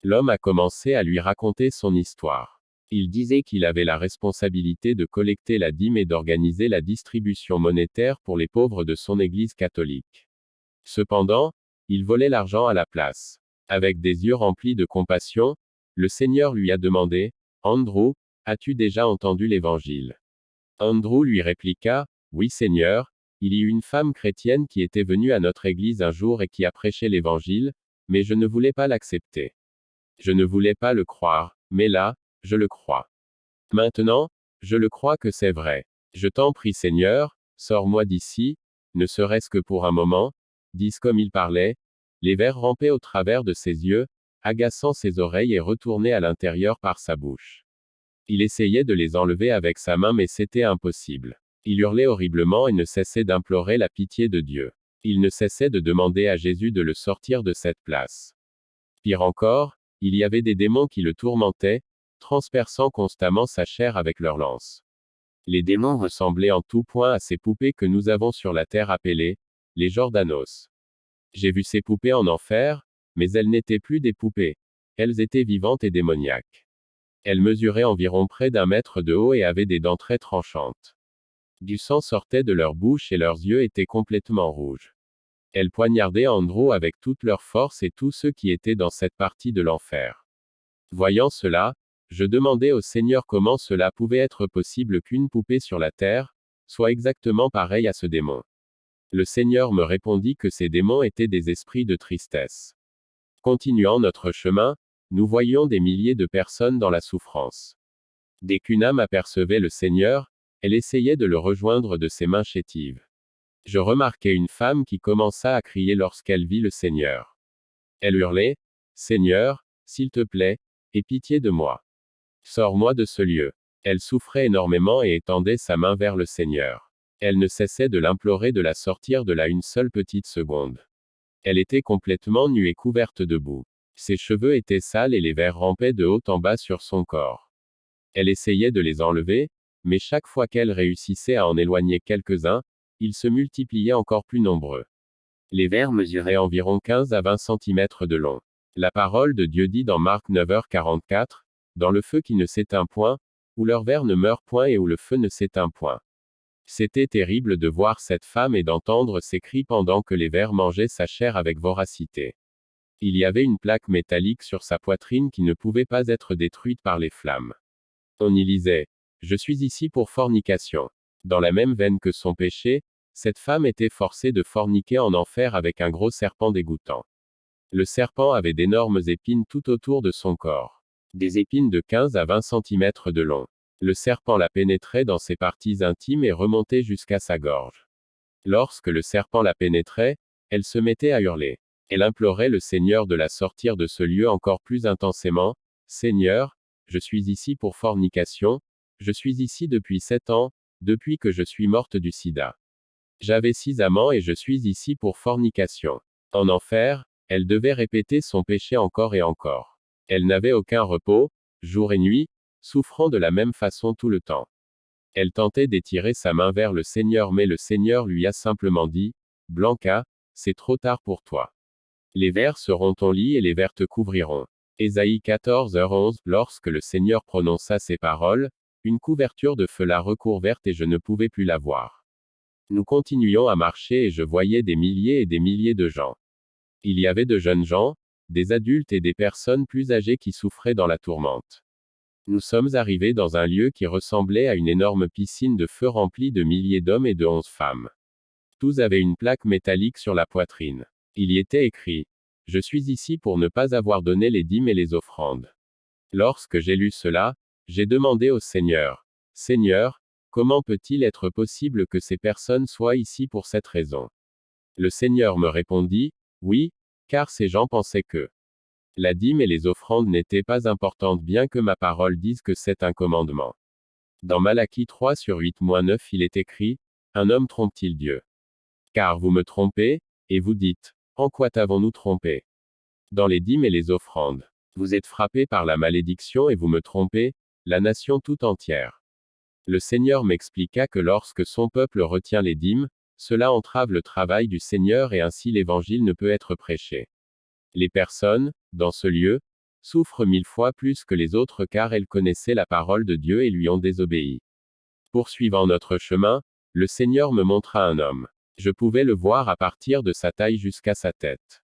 L'homme a commencé à lui raconter son histoire. Il disait qu'il avait la responsabilité de collecter la dîme et d'organiser la distribution monétaire pour les pauvres de son église catholique. Cependant, il volait l'argent à la place. Avec des yeux remplis de compassion, le Seigneur lui a demandé, Andrew, as-tu déjà entendu l'Évangile? Andrew lui répliqua, Oui Seigneur, il y eut une femme chrétienne qui était venue à notre église un jour et qui a prêché l'Évangile, mais je ne voulais pas l'accepter. Je ne voulais pas le croire, mais là, je le crois. Maintenant, je le crois que c'est vrai. Je t'en prie Seigneur, sors-moi d'ici, ne serait-ce que pour un moment, dis comme il parlait, les vers rampaient au travers de ses yeux, agaçant ses oreilles et retournaient à l'intérieur par sa bouche. Il essayait de les enlever avec sa main mais c'était impossible. Il hurlait horriblement et ne cessait d'implorer la pitié de Dieu. Il ne cessait de demander à Jésus de le sortir de cette place. Pire encore, il y avait des démons qui le tourmentaient, transperçant constamment sa chair avec leurs lances. Les démons ressemblaient en tout point à ces poupées que nous avons sur la terre appelées les Jordanos. J'ai vu ces poupées en enfer, mais elles n'étaient plus des poupées. Elles étaient vivantes et démoniaques. Elles mesuraient environ près d'1 mètre de haut et avaient des dents très tranchantes. Du sang sortait de leur bouche et leurs yeux étaient complètement rouges. Elles poignardaient Andrew avec toute leur force et tous ceux qui étaient dans cette partie de l'enfer. Voyant cela, je demandai au Seigneur comment cela pouvait être possible qu'une poupée sur la terre soit exactement pareille à ce démon. Le Seigneur me répondit que ces démons étaient des esprits de tristesse. Continuant notre chemin, nous voyions des milliers de personnes dans la souffrance. Dès qu'une âme apercevait le Seigneur, elle essayait de le rejoindre de ses mains chétives. Je remarquai une femme qui commença à crier lorsqu'elle vit le Seigneur. Elle hurlait, « Seigneur, s'il te plaît, aie pitié de moi. Sors-moi de ce lieu. » Elle souffrait énormément et étendait sa main vers le Seigneur. Elle ne cessait de l'implorer de la sortir de là une seule petite seconde. Elle était complètement nue et couverte de boue. Ses cheveux étaient sales et les vers rampaient de haut en bas sur son corps. Elle essayait de les enlever, mais chaque fois qu'elle réussissait à en éloigner quelques-uns, ils se multipliaient encore plus nombreux. Les vers mesuraient environ 15 à 20 cm de long. La parole de Dieu dit dans Marc 9h44, « Dans le feu qui ne s'éteint point, où leur ver ne meurt point et où le feu ne s'éteint point. » C'était terrible de voir cette femme et d'entendre ses cris pendant que les vers mangeaient sa chair avec voracité. Il y avait une plaque métallique sur sa poitrine qui ne pouvait pas être détruite par les flammes. On y lisait, « Je suis ici pour fornication. » Dans la même veine que son péché, cette femme était forcée de forniquer en enfer avec un gros serpent dégoûtant. Le serpent avait d'énormes épines tout autour de son corps. Des épines de 15 à 20 cm de long. Le serpent la pénétrait dans ses parties intimes et remontait jusqu'à sa gorge. Lorsque le serpent la pénétrait, elle se mettait à hurler. Elle implorait le Seigneur de la sortir de ce lieu encore plus intensément, « Seigneur, je suis ici pour fornication, je suis ici depuis 7 ans, depuis que je suis morte du sida. J'avais 6 amants et je suis ici pour fornication. » En enfer, elle devait répéter son péché encore et encore. Elle n'avait aucun repos, jour et nuit, souffrant de la même façon tout le temps. Elle tentait d'étirer sa main vers le Seigneur mais le Seigneur lui a simplement dit, « Blanca, c'est trop tard pour toi. Les vers seront ton lit et les vers te couvriront. » Ésaïe 14h11. Lorsque le Seigneur prononça ces paroles, une couverture de feu la recouverte et je ne pouvais plus la voir. Nous continuions à marcher et je voyais des milliers et des milliers de gens. Il y avait de jeunes gens, des adultes et des personnes plus âgées qui souffraient dans la tourmente. Nous sommes arrivés dans un lieu qui ressemblait à une énorme piscine de feu remplie de milliers d'hommes et de 11 femmes. Tous avaient une plaque métallique sur la poitrine. Il y était écrit, « Je suis ici pour ne pas avoir donné les dîmes et les offrandes. » Lorsque j'ai lu cela, j'ai demandé au Seigneur, « Seigneur, comment peut-il être possible que ces personnes soient ici pour cette raison ?» Le Seigneur me répondit, « Oui, car ces gens pensaient que la dîme et les offrandes n'étaient pas importantes bien que ma parole dise que c'est un commandement. » Dans Malachie 3/8-9 il est écrit, « Un homme trompe-t-il Dieu? Car vous me trompez, et vous dites, en quoi t'avons-nous trompé? Dans les dîmes et les offrandes. Vous êtes frappés par la malédiction et vous me trompez, la nation tout entière. » Le Seigneur m'expliqua que lorsque son peuple retient les dîmes, cela entrave le travail du Seigneur et ainsi l'évangile ne peut être prêché. Les personnes, dans ce lieu, souffrent 1000 fois plus que les autres car elles connaissaient la parole de Dieu et lui ont désobéi. Poursuivant notre chemin, le Seigneur me montra un homme. Je pouvais le voir à partir de sa taille jusqu'à sa tête.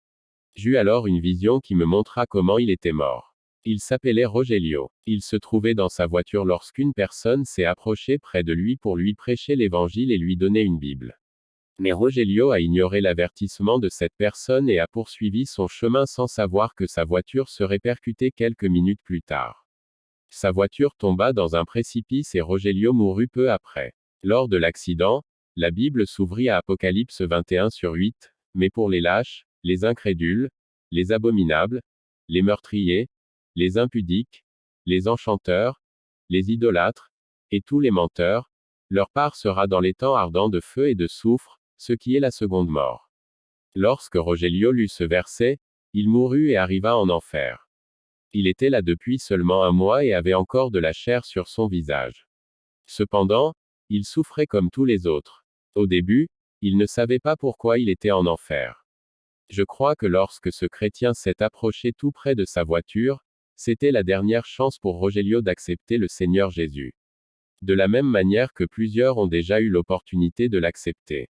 J'eus alors une vision qui me montra comment il était mort. Il s'appelait Rogelio. Il se trouvait dans sa voiture lorsqu'une personne s'est approchée près de lui pour lui prêcher l'évangile et lui donner une Bible. Mais Rogelio a ignoré l'avertissement de cette personne et a poursuivi son chemin sans savoir que sa voiture serait percutée quelques minutes plus tard. Sa voiture tomba dans un précipice et Rogelio mourut peu après. Lors de l'accident, la Bible s'ouvrit à Apocalypse 21/8, mais pour les lâches, les incrédules, les abominables, les meurtriers, les impudiques, les enchanteurs, les idolâtres, et tous les menteurs, Leur part sera dans les temps ardents de feu et de soufre, ce qui est la seconde mort. Lorsque Rogelio lut ce verset, il mourut et arriva en enfer. Il était là depuis seulement un mois et avait encore de la chair sur son visage. Cependant, il souffrait comme tous les autres. Au début, il ne savait pas pourquoi il était en enfer. Je crois que lorsque ce chrétien s'est approché tout près de sa voiture, c'était la dernière chance pour Rogelio d'accepter le Seigneur Jésus. De la même manière que plusieurs ont déjà eu l'opportunité de l'accepter.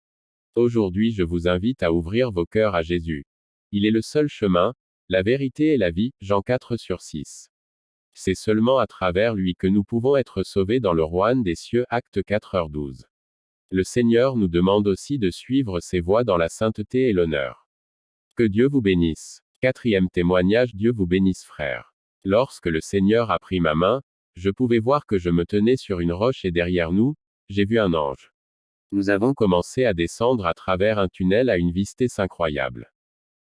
Aujourd'hui, je vous invite à ouvrir vos cœurs à Jésus. Il est le seul chemin, la vérité et la vie, Jean 4/6. C'est seulement à travers lui que nous pouvons être sauvés dans le royaume des cieux, Actes 4h12. Le Seigneur nous demande aussi de suivre ses voies dans la sainteté et l'honneur. Que Dieu vous bénisse. Quatrième témoignage. Dieu vous bénisse, frère. Lorsque le Seigneur a pris ma main, je pouvais voir que je me tenais sur une roche et derrière nous, j'ai vu un ange. Nous avons commencé à descendre à travers un tunnel à une vitesse incroyable.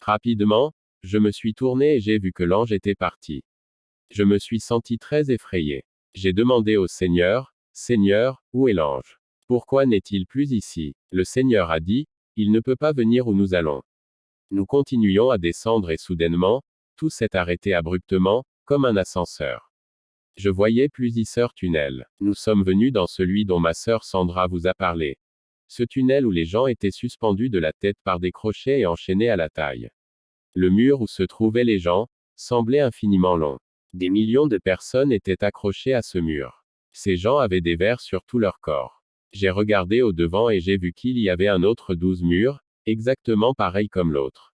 Rapidement, je me suis tourné et j'ai vu que l'ange était parti. Je me suis senti très effrayé. J'ai demandé au Seigneur, Seigneur, où est l'ange? Pourquoi n'est-il plus ici? Le Seigneur a dit, il ne peut pas venir où nous allons. Nous continuions à descendre et soudainement, tout s'est arrêté abruptement, comme un ascenseur. Je voyais plusieurs tunnels. Nous sommes venus dans celui dont ma sœur Sandra vous a parlé. Ce tunnel où les gens étaient suspendus de la tête par des crochets et enchaînés à la taille. Le mur où se trouvaient les gens, semblait infiniment long. Des millions de personnes étaient accrochées à ce mur. Ces gens avaient des vers sur tout leur corps. J'ai regardé au devant et j'ai vu qu'il y avait un autre 12 murs, exactement pareil comme l'autre.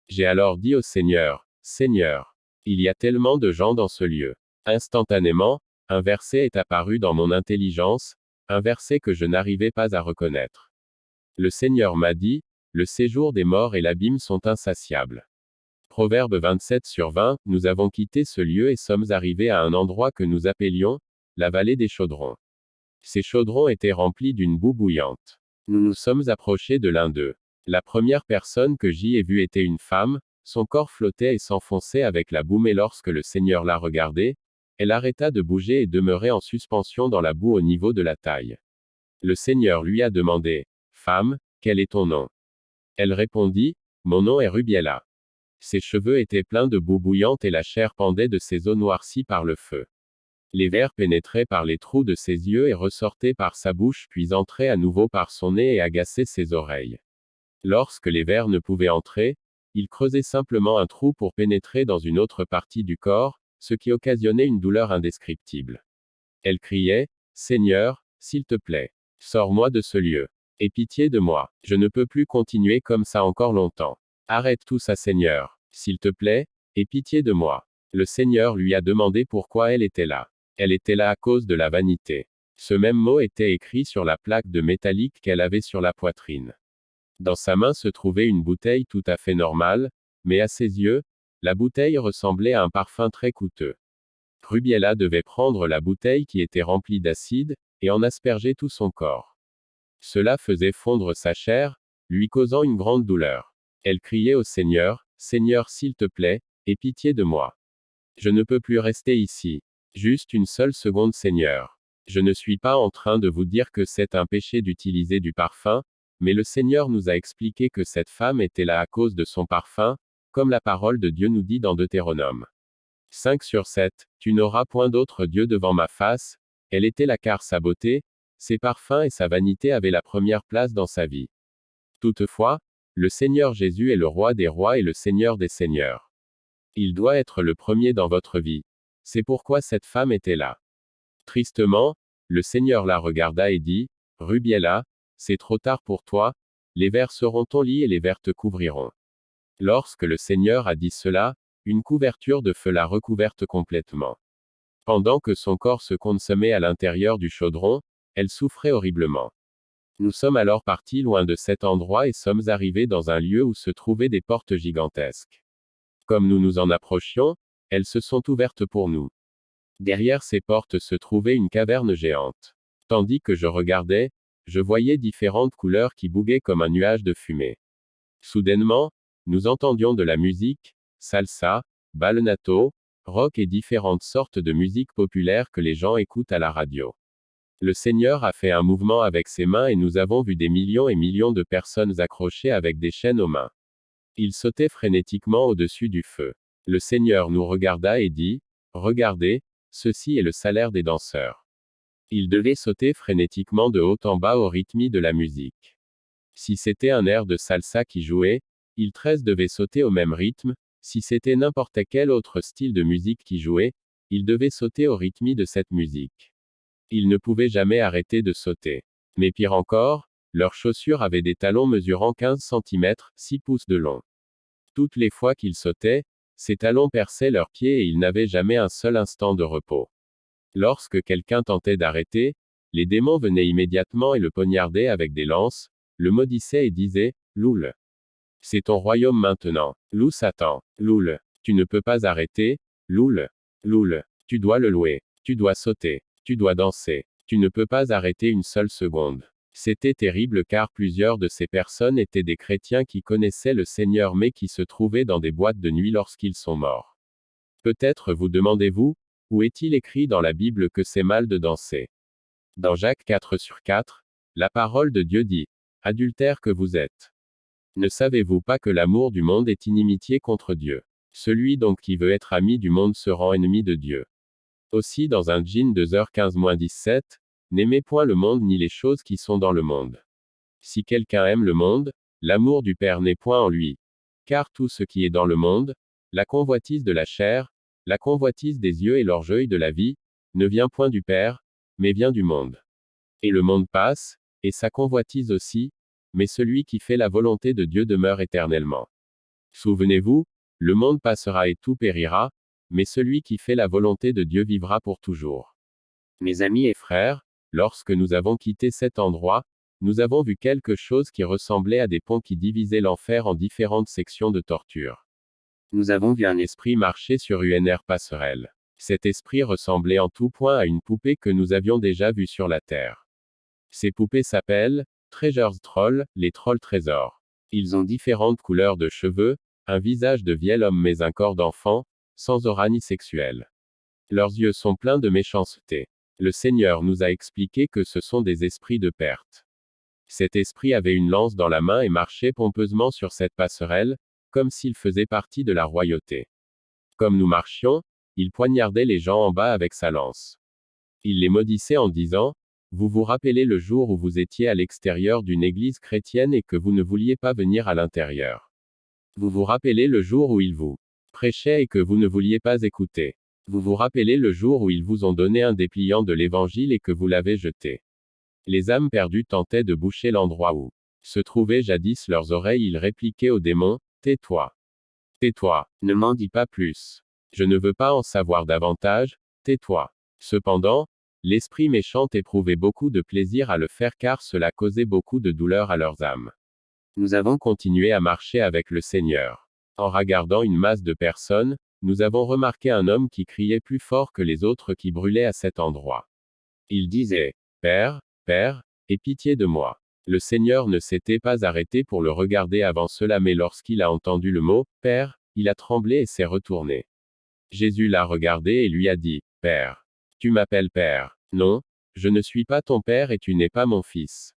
J'ai alors dit au Seigneur, Seigneur, il y a tellement de gens dans ce lieu. Instantanément, un verset est apparu dans mon intelligence, un verset que je n'arrivais pas à reconnaître. Le Seigneur m'a dit, le séjour des morts et l'abîme sont insatiables. Proverbe 27/20, nous avons quitté ce lieu et sommes arrivés à un endroit que nous appelions, la vallée des chaudrons. Ces chaudrons étaient remplis d'une boue bouillante. Nous nous sommes approchés de l'un d'eux. La première personne que j'y ai vue était une femme, son corps flottait et s'enfonçait avec la boue, mais lorsque le Seigneur l'a regardée, elle arrêta de bouger et demeurait en suspension dans la boue au niveau de la taille. Le Seigneur lui a demandé, Femme, quel est ton nom? Elle répondit, Mon nom est Rubiela. Ses cheveux étaient pleins de boue bouillante et la chair pendait de ses os noircis par le feu. Les vers pénétraient par les trous de ses yeux et ressortaient par sa bouche puis entraient à nouveau par son nez et agaçaient ses oreilles. Lorsque les vers ne pouvaient entrer, il creusait simplement un trou pour pénétrer dans une autre partie du corps, ce qui occasionnait une douleur indescriptible. Elle criait, Seigneur, s'il te plaît, sors-moi de ce lieu. Aie pitié de moi. Je ne peux plus continuer comme ça encore longtemps. Arrête tout ça, Seigneur. S'il te plaît, aie pitié de moi. Le Seigneur lui a demandé pourquoi elle était là. Elle était là à cause de la vanité. Ce même mot était écrit sur la plaque de métallique qu'elle avait sur la poitrine. Dans sa main se trouvait une bouteille tout à fait normale, mais à ses yeux, la bouteille ressemblait à un parfum très coûteux. Rubiela devait prendre la bouteille qui était remplie d'acide, et en asperger tout son corps. Cela faisait fondre sa chair, lui causant une grande douleur. Elle criait au Seigneur, Seigneur, s'il te plaît, aie pitié de moi. Je ne peux plus rester ici. Juste une seule seconde, Seigneur. Je ne suis pas en train de vous dire que c'est un péché d'utiliser du parfum, mais le Seigneur nous a expliqué que cette femme était là à cause de son parfum, comme la parole de Dieu nous dit dans Deutéronome 5/7, tu n'auras point d'autre Dieu devant ma face. Elle était là car sa beauté, ses parfums et sa vanité avaient la première place dans sa vie. Toutefois, le Seigneur Jésus est le roi des rois et le Seigneur des seigneurs. Il doit être le premier dans votre vie. C'est pourquoi cette femme était là. Tristement, le Seigneur la regarda et dit, Rubiela, c'est trop tard pour toi, les vers seront ton lit et les vers te couvriront. Lorsque le Seigneur a dit cela, une couverture de feu l'a recouverte complètement. Pendant que son corps se consumait à l'intérieur du chaudron, elle souffrait horriblement. Nous sommes alors partis loin de cet endroit et sommes arrivés dans un lieu où se trouvaient des portes gigantesques. Comme nous nous en approchions, elles se sont ouvertes pour nous. Derrière ces portes se trouvait une caverne géante. Tandis que je regardais, je voyais différentes couleurs qui bougaient comme un nuage de fumée. Soudainement, nous entendions de la musique, salsa, ballenato, rock et différentes sortes de musique populaire que les gens écoutent à la radio. Le Seigneur a fait un mouvement avec ses mains et nous avons vu des millions et millions de personnes accrochées avec des chaînes aux mains. Ils sautaient frénétiquement au-dessus du feu. Le Seigneur nous regarda et dit, regardez, ceci est le salaire des danseurs. Ils devaient sauter frénétiquement de haut en bas au rythme de la musique. Si c'était un air de salsa qui jouait, ils 13 devaient sauter au même rythme. Si c'était n'importe quel autre style de musique qui jouait, ils devaient sauter au rythme de cette musique. Ils ne pouvaient jamais arrêter de sauter. Mais pire encore, leurs chaussures avaient des talons mesurant 15 cm, 6 pouces de long. Toutes les fois qu'ils sautaient, ces talons perçaient leurs pieds et ils n'avaient jamais un seul instant de repos. Lorsque quelqu'un tentait d'arrêter, les démons venaient immédiatement et le poignardaient avec des lances, le maudissaient et disaient, Loul. C'est ton royaume maintenant. Loue Satan. Loul. Tu ne peux pas arrêter. Loul. Loul. Tu dois le louer. Tu dois sauter. Tu dois danser. Tu ne peux pas arrêter une seule seconde. C'était terrible car plusieurs de ces personnes étaient des chrétiens qui connaissaient le Seigneur mais qui se trouvaient dans des boîtes de nuit lorsqu'ils sont morts. Peut-être vous demandez-vous, où est-il écrit dans la Bible que c'est mal de danser? Dans Jacques 4/4, la parole de Dieu dit, adultères que vous êtes. Ne savez-vous pas que l'amour du monde est inimitié contre Dieu? Celui donc qui veut être ami du monde se rend ennemi de Dieu. Aussi dans 1 Jean 2h15-17, n'aimez point le monde ni les choses qui sont dans le monde. Si quelqu'un aime le monde, l'amour du Père n'est point en lui. Car tout ce qui est dans le monde, la convoitise de la chair, la convoitise des yeux et l'orgueil de la vie, ne vient point du Père, mais vient du monde. Et le monde passe, et sa convoitise aussi, mais celui qui fait la volonté de Dieu demeure éternellement. Souvenez-vous, le monde passera et tout périra, mais celui qui fait la volonté de Dieu vivra pour toujours. Mes amis et frères, lorsque nous avons quitté cet endroit, nous avons vu quelque chose qui ressemblait à des ponts qui divisaient l'enfer en différentes sections de torture. Nous avons vu un esprit marcher sur UNR Passerelle. Cet esprit ressemblait en tout point à une poupée que nous avions déjà vue sur la Terre. Ces poupées s'appellent Treasures Trolls, les trolls trésors. Ils ont différentes couleurs de cheveux, un visage de vieil homme mais un corps d'enfant, sans aura ni sexuel. Leurs yeux sont pleins de méchanceté. Le Seigneur nous a expliqué que ce sont des esprits de perte. Cet esprit avait une lance dans la main et marchait pompeusement sur cette passerelle, comme s'il faisait partie de la royauté. Comme nous marchions, il poignardait les gens en bas avec sa lance. Il les maudissait en disant, vous vous rappelez le jour où vous étiez à l'extérieur d'une église chrétienne et que vous ne vouliez pas venir à l'intérieur. Vous vous rappelez le jour où il vous prêchait et que vous ne vouliez pas écouter. Vous vous rappelez le jour où ils vous ont donné un dépliant de l'évangile et que vous l'avez jeté. Les âmes perdues tentaient de boucher l'endroit où se trouvaient jadis leurs oreilles. Ils répliquaient aux démons, tais-toi. Tais-toi, ne m'en dis pas plus. Je ne veux pas en savoir davantage, tais-toi. Cependant, l'esprit méchant éprouvait beaucoup de plaisir à le faire car cela causait beaucoup de douleur à leurs âmes. Nous avons continué à marcher avec le Seigneur. En regardant une masse de personnes, nous avons remarqué un homme qui criait plus fort que les autres qui brûlaient à cet endroit. Il disait, Père, Père, aie pitié de moi. Le Seigneur ne s'était pas arrêté pour le regarder avant cela mais lorsqu'il a entendu le mot, Père, il a tremblé et s'est retourné. Jésus l'a regardé et lui a dit, Père. Tu m'appelles Père. Non, je ne suis pas ton Père et tu n'es pas mon Fils.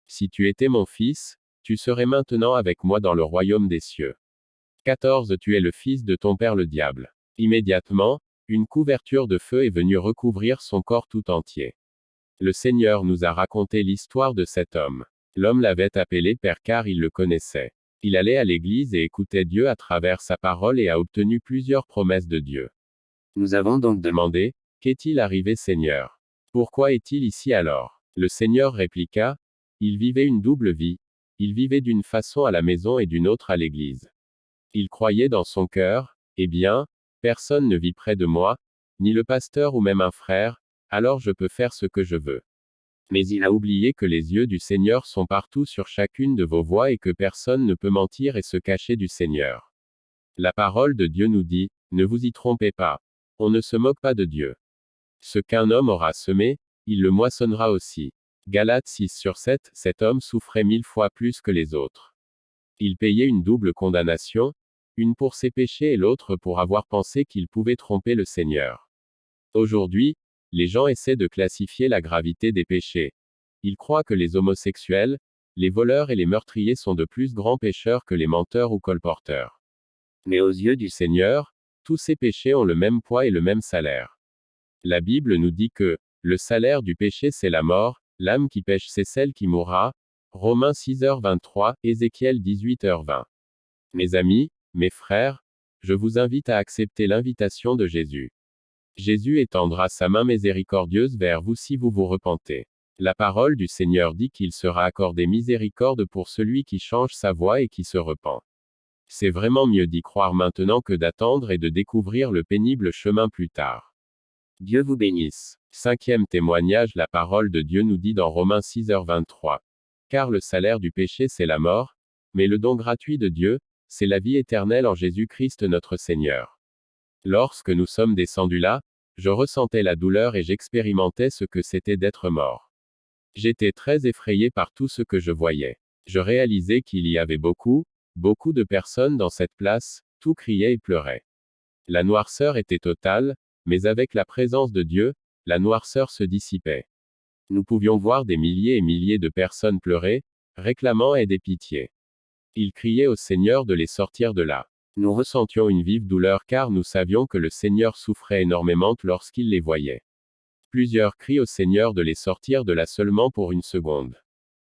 Si tu étais mon Fils, tu serais maintenant avec moi dans le royaume des cieux. 14. Tu es le fils de ton père le diable. Immédiatement, une couverture de feu est venue recouvrir son corps tout entier. Le Seigneur nous a raconté l'histoire de cet homme. L'homme l'avait appelé Père car il le connaissait. Il allait à l'église et écoutait Dieu à travers sa parole et a obtenu plusieurs promesses de Dieu. Nous avons donc demandé, qu'est-il arrivé Seigneur? Pourquoi est-il ici alors? Le Seigneur répliqua, il vivait une double vie. Il vivait d'une façon à la maison et d'une autre à l'église. Il croyait dans son cœur, eh bien, personne ne vit près de moi, ni le pasteur ou même un frère, alors je peux faire ce que je veux. Mais il a oublié que les yeux du Seigneur sont partout sur chacune de vos voies et que personne ne peut mentir et se cacher du Seigneur. La parole de Dieu nous dit, ne vous y trompez pas. On ne se moque pas de Dieu. Ce qu'un homme aura semé, il le moissonnera aussi. Galates 6/7, cet homme souffrait 1000 fois plus que les autres. Il payait une double condamnation, une pour ses péchés et l'autre pour avoir pensé qu'il pouvait tromper le Seigneur. Aujourd'hui, les gens essaient de classifier la gravité des péchés. Ils croient que les homosexuels, les voleurs et les meurtriers sont de plus grands pécheurs que les menteurs ou colporteurs. Mais aux yeux du Seigneur, tous ces péchés ont le même poids et le même salaire. La Bible nous dit que le salaire du péché c'est la mort, l'âme qui pêche c'est celle qui mourra. Romains 6h23, Ézéchiel 18h20. Mes amis, mes frères, je vous invite à accepter l'invitation de Jésus. Jésus étendra sa main miséricordieuse vers vous si vous vous repentez. La parole du Seigneur dit qu'il sera accordé miséricorde pour celui qui change sa voie et qui se repent. C'est vraiment mieux d'y croire maintenant que d'attendre et de découvrir le pénible chemin plus tard. Dieu vous bénisse. Cinquième témoignage, la parole de Dieu nous dit dans Romains 6h23. Car le salaire du péché c'est la mort, mais le don gratuit de Dieu, c'est la vie éternelle en Jésus-Christ notre Seigneur. Lorsque nous sommes descendus là, je ressentais la douleur et j'expérimentais ce que c'était d'être mort. J'étais très effrayé par tout ce que je voyais. Je réalisais qu'il y avait beaucoup de personnes dans cette place, tout criait et pleurait. La noirceur était totale, mais avec la présence de Dieu, la noirceur se dissipait. Nous pouvions voir des milliers et milliers de personnes pleurer, réclamant aide et pitié. Ils criaient au Seigneur de les sortir de là. Nous ressentions une vive douleur car nous savions que le Seigneur souffrait énormément lorsqu'il les voyait. Plusieurs crient au Seigneur de les sortir de là seulement pour une seconde.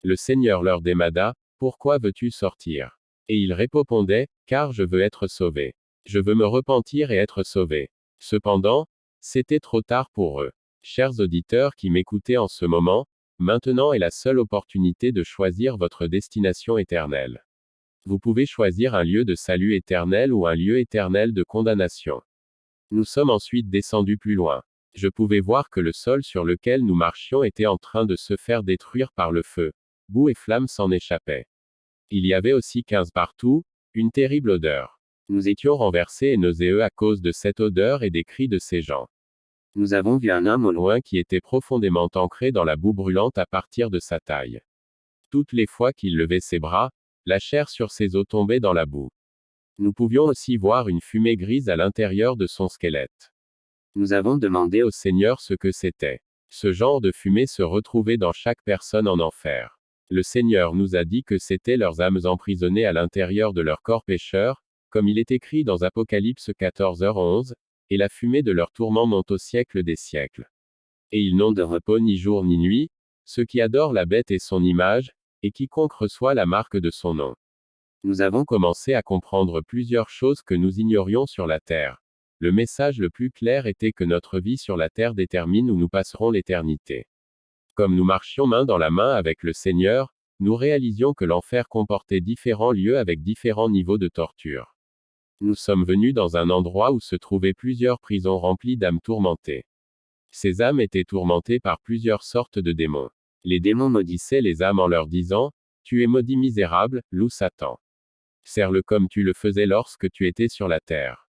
Le Seigneur leur demanda, « Pourquoi veux-tu sortir ?» Et ils répondaient, « Car je veux être sauvé. Je veux me repentir et être sauvé. » Cependant, c'était trop tard pour eux. Chers auditeurs qui m'écoutez en ce moment, maintenant est la seule opportunité de choisir votre destination éternelle. Vous pouvez choisir un lieu de salut éternel ou un lieu éternel de condamnation. Nous sommes ensuite descendus plus loin. Je pouvais voir que le sol sur lequel nous marchions était en train de se faire détruire par le feu. Boue et flammes s'en échappaient. Il y avait aussi 15 partout, une terrible odeur. Nous étions renversés et nauséeux à cause de cette odeur et des cris de ces gens. Nous avons vu un homme au loin qui était profondément ancré dans la boue brûlante à partir de sa taille. Toutes les fois qu'il levait ses bras, la chair sur ses os tombait dans la boue. Nous pouvions aussi voir une fumée grise à l'intérieur de son squelette. Nous avons demandé au Seigneur ce que c'était. Ce genre de fumée se retrouvait dans chaque personne en enfer. Le Seigneur nous a dit que c'étaient leurs âmes emprisonnées à l'intérieur de leur corps pécheur, comme il est écrit dans Apocalypse 14h11, et la fumée de leur tourment monte au siècle des siècles. Et ils n'ont de repos ni jour ni nuit, ceux qui adorent la bête et son image, et quiconque reçoit la marque de son nom. Nous avons commencé à comprendre plusieurs choses que nous ignorions sur la terre. Le message le plus clair était que notre vie sur la terre détermine où nous passerons l'éternité. Comme nous marchions main dans la main avec le Seigneur, nous réalisions que l'enfer comportait différents lieux avec différents niveaux de torture. Nous sommes venus dans un endroit où se trouvaient plusieurs prisons remplies d'âmes tourmentées. Ces âmes étaient tourmentées par plusieurs sortes de démons. Les démons maudissaient les âmes en leur disant, « Tu es maudit misérable, loup Satan. Sers-le comme tu le faisais lorsque tu étais sur la terre. »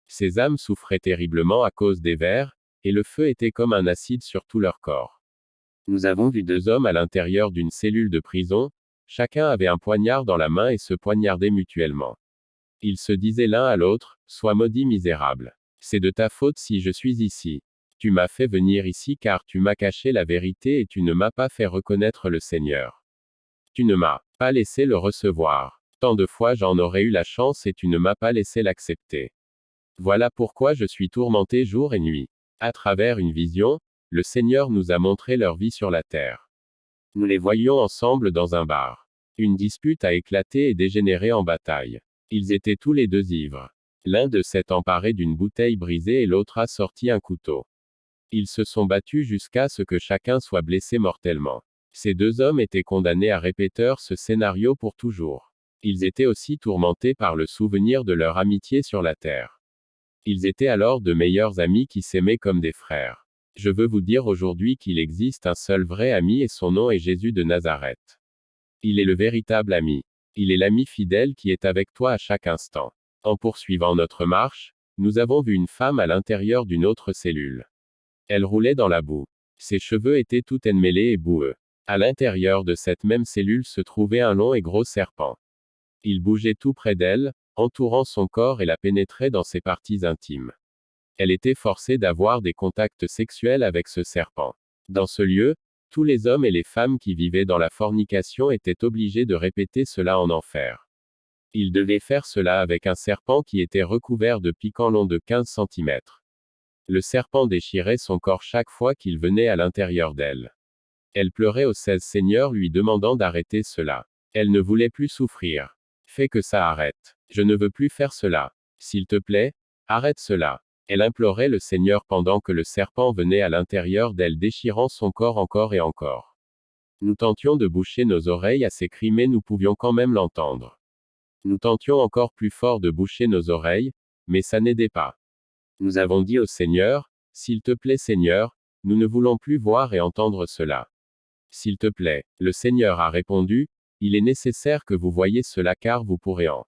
Ces âmes souffraient terriblement à cause des vers, et le feu était comme un acide sur tout leur corps. Nous avons vu 2 hommes à l'intérieur d'une cellule de prison, chacun avait un poignard dans la main et se poignardaient mutuellement. Ils se disaient l'un à l'autre, « Sois maudit misérable. C'est de ta faute si je suis ici. Tu m'as fait venir ici car tu m'as caché la vérité et tu ne m'as pas fait reconnaître le Seigneur. Tu ne m'as pas laissé le recevoir. Tant de fois j'en aurais eu la chance et tu ne m'as pas laissé l'accepter. Voilà pourquoi je suis tourmenté jour et nuit. » À travers une vision, le Seigneur nous a montré leur vie sur la terre. Nous les voyions ensemble dans un bar. Une dispute a éclaté et dégénéré en bataille. Ils étaient tous les deux ivres. L'un d'eux s'est emparé d'une bouteille brisée et l'autre a sorti un couteau. Ils se sont battus jusqu'à ce que chacun soit blessé mortellement. Ces 2 hommes étaient condamnés à répéter ce scénario pour toujours. Ils étaient aussi tourmentés par le souvenir de leur amitié sur la terre. Ils étaient alors de meilleurs amis qui s'aimaient comme des frères. Je veux vous dire aujourd'hui qu'il existe un seul vrai ami et son nom est Jésus de Nazareth. Il est le véritable ami. Il est l'ami fidèle qui est avec toi à chaque instant. En poursuivant notre marche, nous avons vu une femme à l'intérieur d'une autre cellule. Elle roulait dans la boue. Ses cheveux étaient tout emmêlés et boueux. À l'intérieur de cette même cellule se trouvait un long et gros serpent. Il bougeait tout près d'elle, entourant son corps et la pénétrait dans ses parties intimes. Elle était forcée d'avoir des contacts sexuels avec ce serpent. Dans ce lieu, tous les hommes et les femmes qui vivaient dans la fornication étaient obligés de répéter cela en enfer. Ils devaient faire cela avec un serpent qui était recouvert de piquants longs de 15 centimètres. Le serpent déchirait son corps chaque fois qu'il venait à l'intérieur d'elle. Elle pleurait au Seigneur lui demandant d'arrêter cela. Elle ne voulait plus souffrir. Fais que ça arrête. Je ne veux plus faire cela. S'il te plaît, arrête cela. Elle implorait le Seigneur pendant que le serpent venait à l'intérieur d'elle déchirant son corps encore et encore. Nous tentions de boucher nos oreilles à ces cris mais nous pouvions quand même l'entendre. Nous tentions encore plus fort de boucher nos oreilles, mais ça n'aidait pas. Nous avons dit au Seigneur, s'il te plaît Seigneur, nous ne voulons plus voir et entendre cela. S'il te plaît. Le Seigneur a répondu, il est nécessaire que vous voyiez cela car vous pourrez en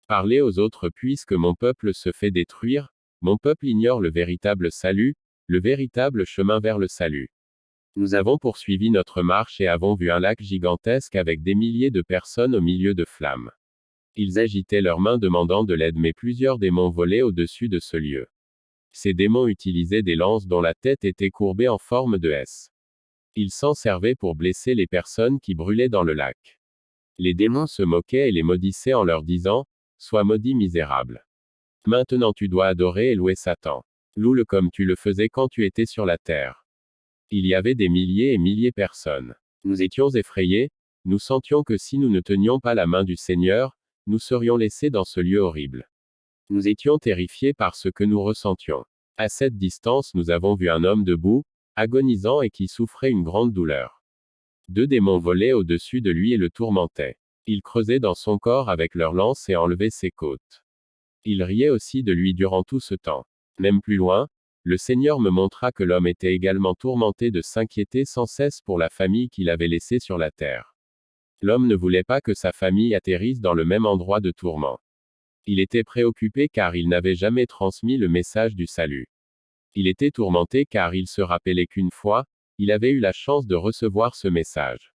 parler aux autres puisque mon peuple se fait détruire, mon peuple ignore le véritable salut, le véritable chemin vers le salut. Nous avons poursuivi notre marche et avons vu un lac gigantesque avec des milliers de personnes au milieu de flammes. Ils agitaient leurs mains demandant de l'aide mais plusieurs démons volaient au-dessus de ce lieu. Ces démons utilisaient des lances dont la tête était courbée en forme de S. Ils s'en servaient pour blesser les personnes qui brûlaient dans le lac. Les démons se moquaient et les maudissaient en leur disant, « Sois maudit misérable. Maintenant tu dois adorer et louer Satan. Loue-le comme tu le faisais quand tu étais sur la terre. » Il y avait des milliers et milliers de personnes. Nous étions effrayés, nous sentions que si nous ne tenions pas la main du Seigneur, nous serions laissés dans ce lieu horrible. Nous étions terrifiés par ce que nous ressentions. À cette distance nous avons vu un homme debout, agonisant et qui souffrait une grande douleur. 2 démons volaient au-dessus de lui et le tourmentaient. Ils creusaient dans son corps avec leurs lances et enlevaient ses côtes. Ils riaient aussi de lui durant tout ce temps. Même plus loin, le Seigneur me montra que l'homme était également tourmenté de s'inquiéter sans cesse pour la famille qu'il avait laissée sur la terre. L'homme ne voulait pas que sa famille atterrisse dans le même endroit de tourment. Il était préoccupé car il n'avait jamais transmis le message du salut. Il était tourmenté car il se rappelait qu'une fois, il avait eu la chance de recevoir ce message.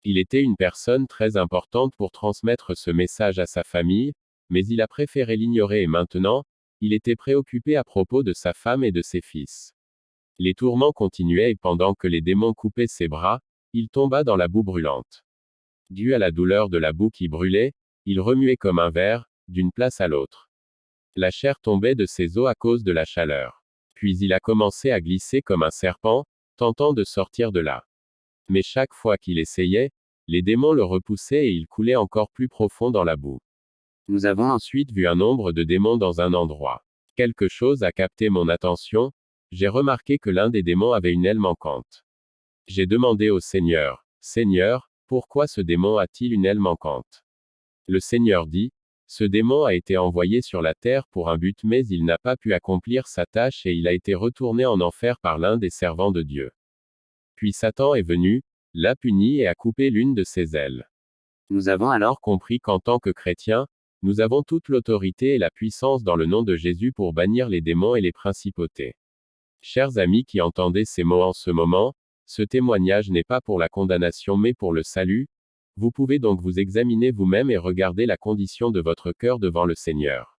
Il était une personne très importante pour transmettre ce message à sa famille, mais il a préféré l'ignorer et maintenant, il était préoccupé à propos de sa femme et de ses fils. Les tourments continuaient et pendant que les démons coupaient ses bras, il tomba dans la boue brûlante. Dû à la douleur de la boue qui brûlait, il remuait comme un ver, d'une place à l'autre. La chair tombait de ses os à cause de la chaleur. Puis il a commencé à glisser comme un serpent, tentant de sortir de là. Mais chaque fois qu'il essayait, les démons le repoussaient et il coulait encore plus profond dans la boue. Nous avons ensuite vu un nombre de démons dans un endroit. Quelque chose a capté mon attention, j'ai remarqué que l'un des démons avait une aile manquante. J'ai demandé au Seigneur, « Seigneur, pourquoi ce démon a-t-il une aile manquante ?» Le Seigneur dit, « Ce démon a été envoyé sur la terre pour un but mais il n'a pas pu accomplir sa tâche et il a été retourné en enfer par l'un des servants de Dieu. Puis Satan est venu, l'a puni et a coupé l'une de ses ailes. » Nous avons alors compris qu'en tant que chrétiens, nous avons toute l'autorité et la puissance dans le nom de Jésus pour bannir les démons et les principautés. Chers amis qui entendez ces mots en ce moment, ce témoignage n'est pas pour la condamnation mais pour le salut. Vous pouvez donc vous examiner vous-même et regarder la condition de votre cœur devant le Seigneur.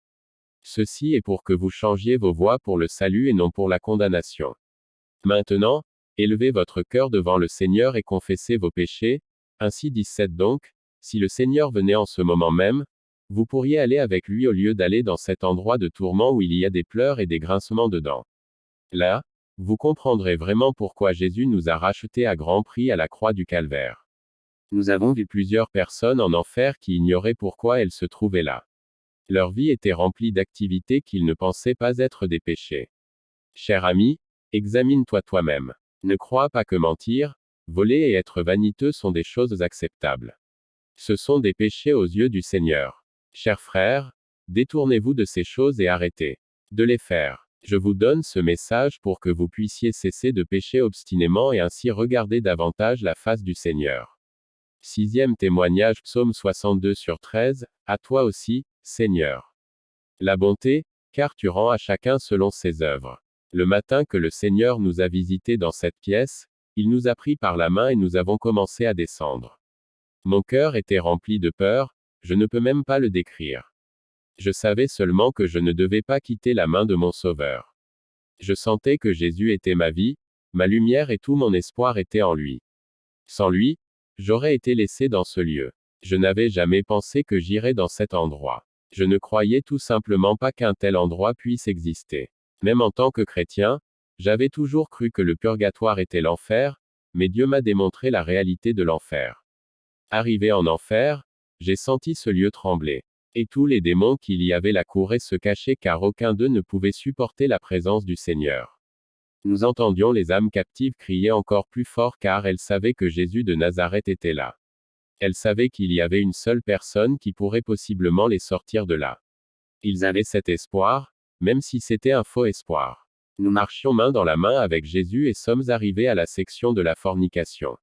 Ceci est pour que vous changiez vos voies pour le salut et non pour la condamnation. Maintenant, élevez votre cœur devant le Seigneur et confessez vos péchés. Ainsi 17 donc, si le Seigneur venait en ce moment même, vous pourriez aller avec lui au lieu d'aller dans cet endroit de tourment où il y a des pleurs et des grincements de dents. Là, vous comprendrez vraiment pourquoi Jésus nous a rachetés à grand prix à la croix du Calvaire. Nous avons vu plusieurs personnes en enfer qui ignoraient pourquoi elles se trouvaient là. Leur vie était remplie d'activités qu'ils ne pensaient pas être des péchés. Cher ami, examine-toi toi-même. Ne crois pas que mentir, voler et être vaniteux sont des choses acceptables. Ce sont des péchés aux yeux du Seigneur. Chers frères, détournez-vous de ces choses et arrêtez de les faire. Je vous donne ce message pour que vous puissiez cesser de pécher obstinément et ainsi regarder davantage la face du Seigneur. 6e témoignage Psaume 62/13, à toi aussi, Seigneur. La bonté, car tu rends à chacun selon ses œuvres. Le matin que le Seigneur nous a visités dans cette pièce, il nous a pris par la main et nous avons commencé à descendre. Mon cœur était rempli de peur, je ne peux même pas le décrire. Je savais seulement que je ne devais pas quitter la main de mon Sauveur. Je sentais que Jésus était ma vie, ma lumière et tout mon espoir était en lui. Sans lui, j'aurais été laissé dans ce lieu. Je n'avais jamais pensé que j'irais dans cet endroit. Je ne croyais tout simplement pas qu'un tel endroit puisse exister. Même en tant que chrétien, j'avais toujours cru que le purgatoire était l'enfer, mais Dieu m'a démontré la réalité de l'enfer. Arrivé en enfer, j'ai senti ce lieu trembler. Et tous les démons qu'il y avait là couraient se cacher car aucun d'eux ne pouvait supporter la présence du Seigneur. Nous entendions les âmes captives crier encore plus fort car elles savaient que Jésus de Nazareth était là. Elles savaient qu'il y avait une seule personne qui pourrait possiblement les sortir de là. Ils avaient cet espoir, même si c'était un faux espoir. Nous marchions main dans la main avec Jésus et sommes arrivés à la section de la fornication.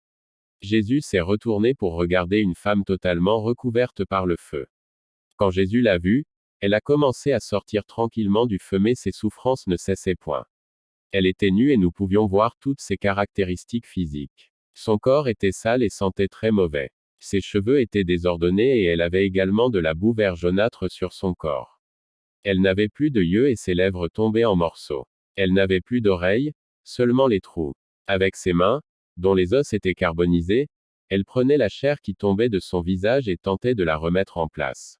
Jésus s'est retourné pour regarder une femme totalement recouverte par le feu. Quand Jésus l'a vue, elle a commencé à sortir tranquillement du feu mais ses souffrances ne cessaient point. Elle était nue et nous pouvions voir toutes ses caractéristiques physiques. Son corps était sale et sentait très mauvais. Ses cheveux étaient désordonnés et elle avait également de la boue vert jaunâtre sur son corps. Elle n'avait plus de yeux et ses lèvres tombaient en morceaux. Elle n'avait plus d'oreilles, seulement les trous. Avec ses mains, dont les os étaient carbonisés, elle prenait la chair qui tombait de son visage et tentait de la remettre en place.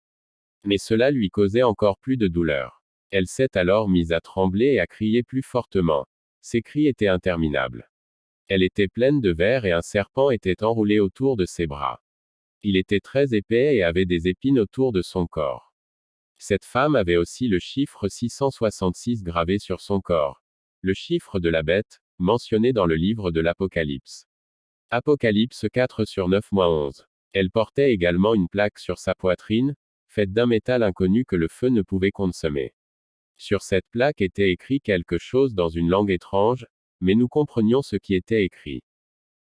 Mais cela lui causait encore plus de douleur. Elle s'est alors mise à trembler et à crier plus fortement. Ses cris étaient interminables. Elle était pleine de vers et un serpent était enroulé autour de ses bras. Il était très épais et avait des épines autour de son corps. Cette femme avait aussi le chiffre 666 gravé sur son corps. Le chiffre de la bête, mentionné dans le livre de l'Apocalypse. Apocalypse 4/9-11. Elle portait également une plaque sur sa poitrine, faite d'un métal inconnu que le feu ne pouvait consommer. Sur cette plaque était écrit quelque chose dans une langue étrange, mais nous comprenions ce qui était écrit.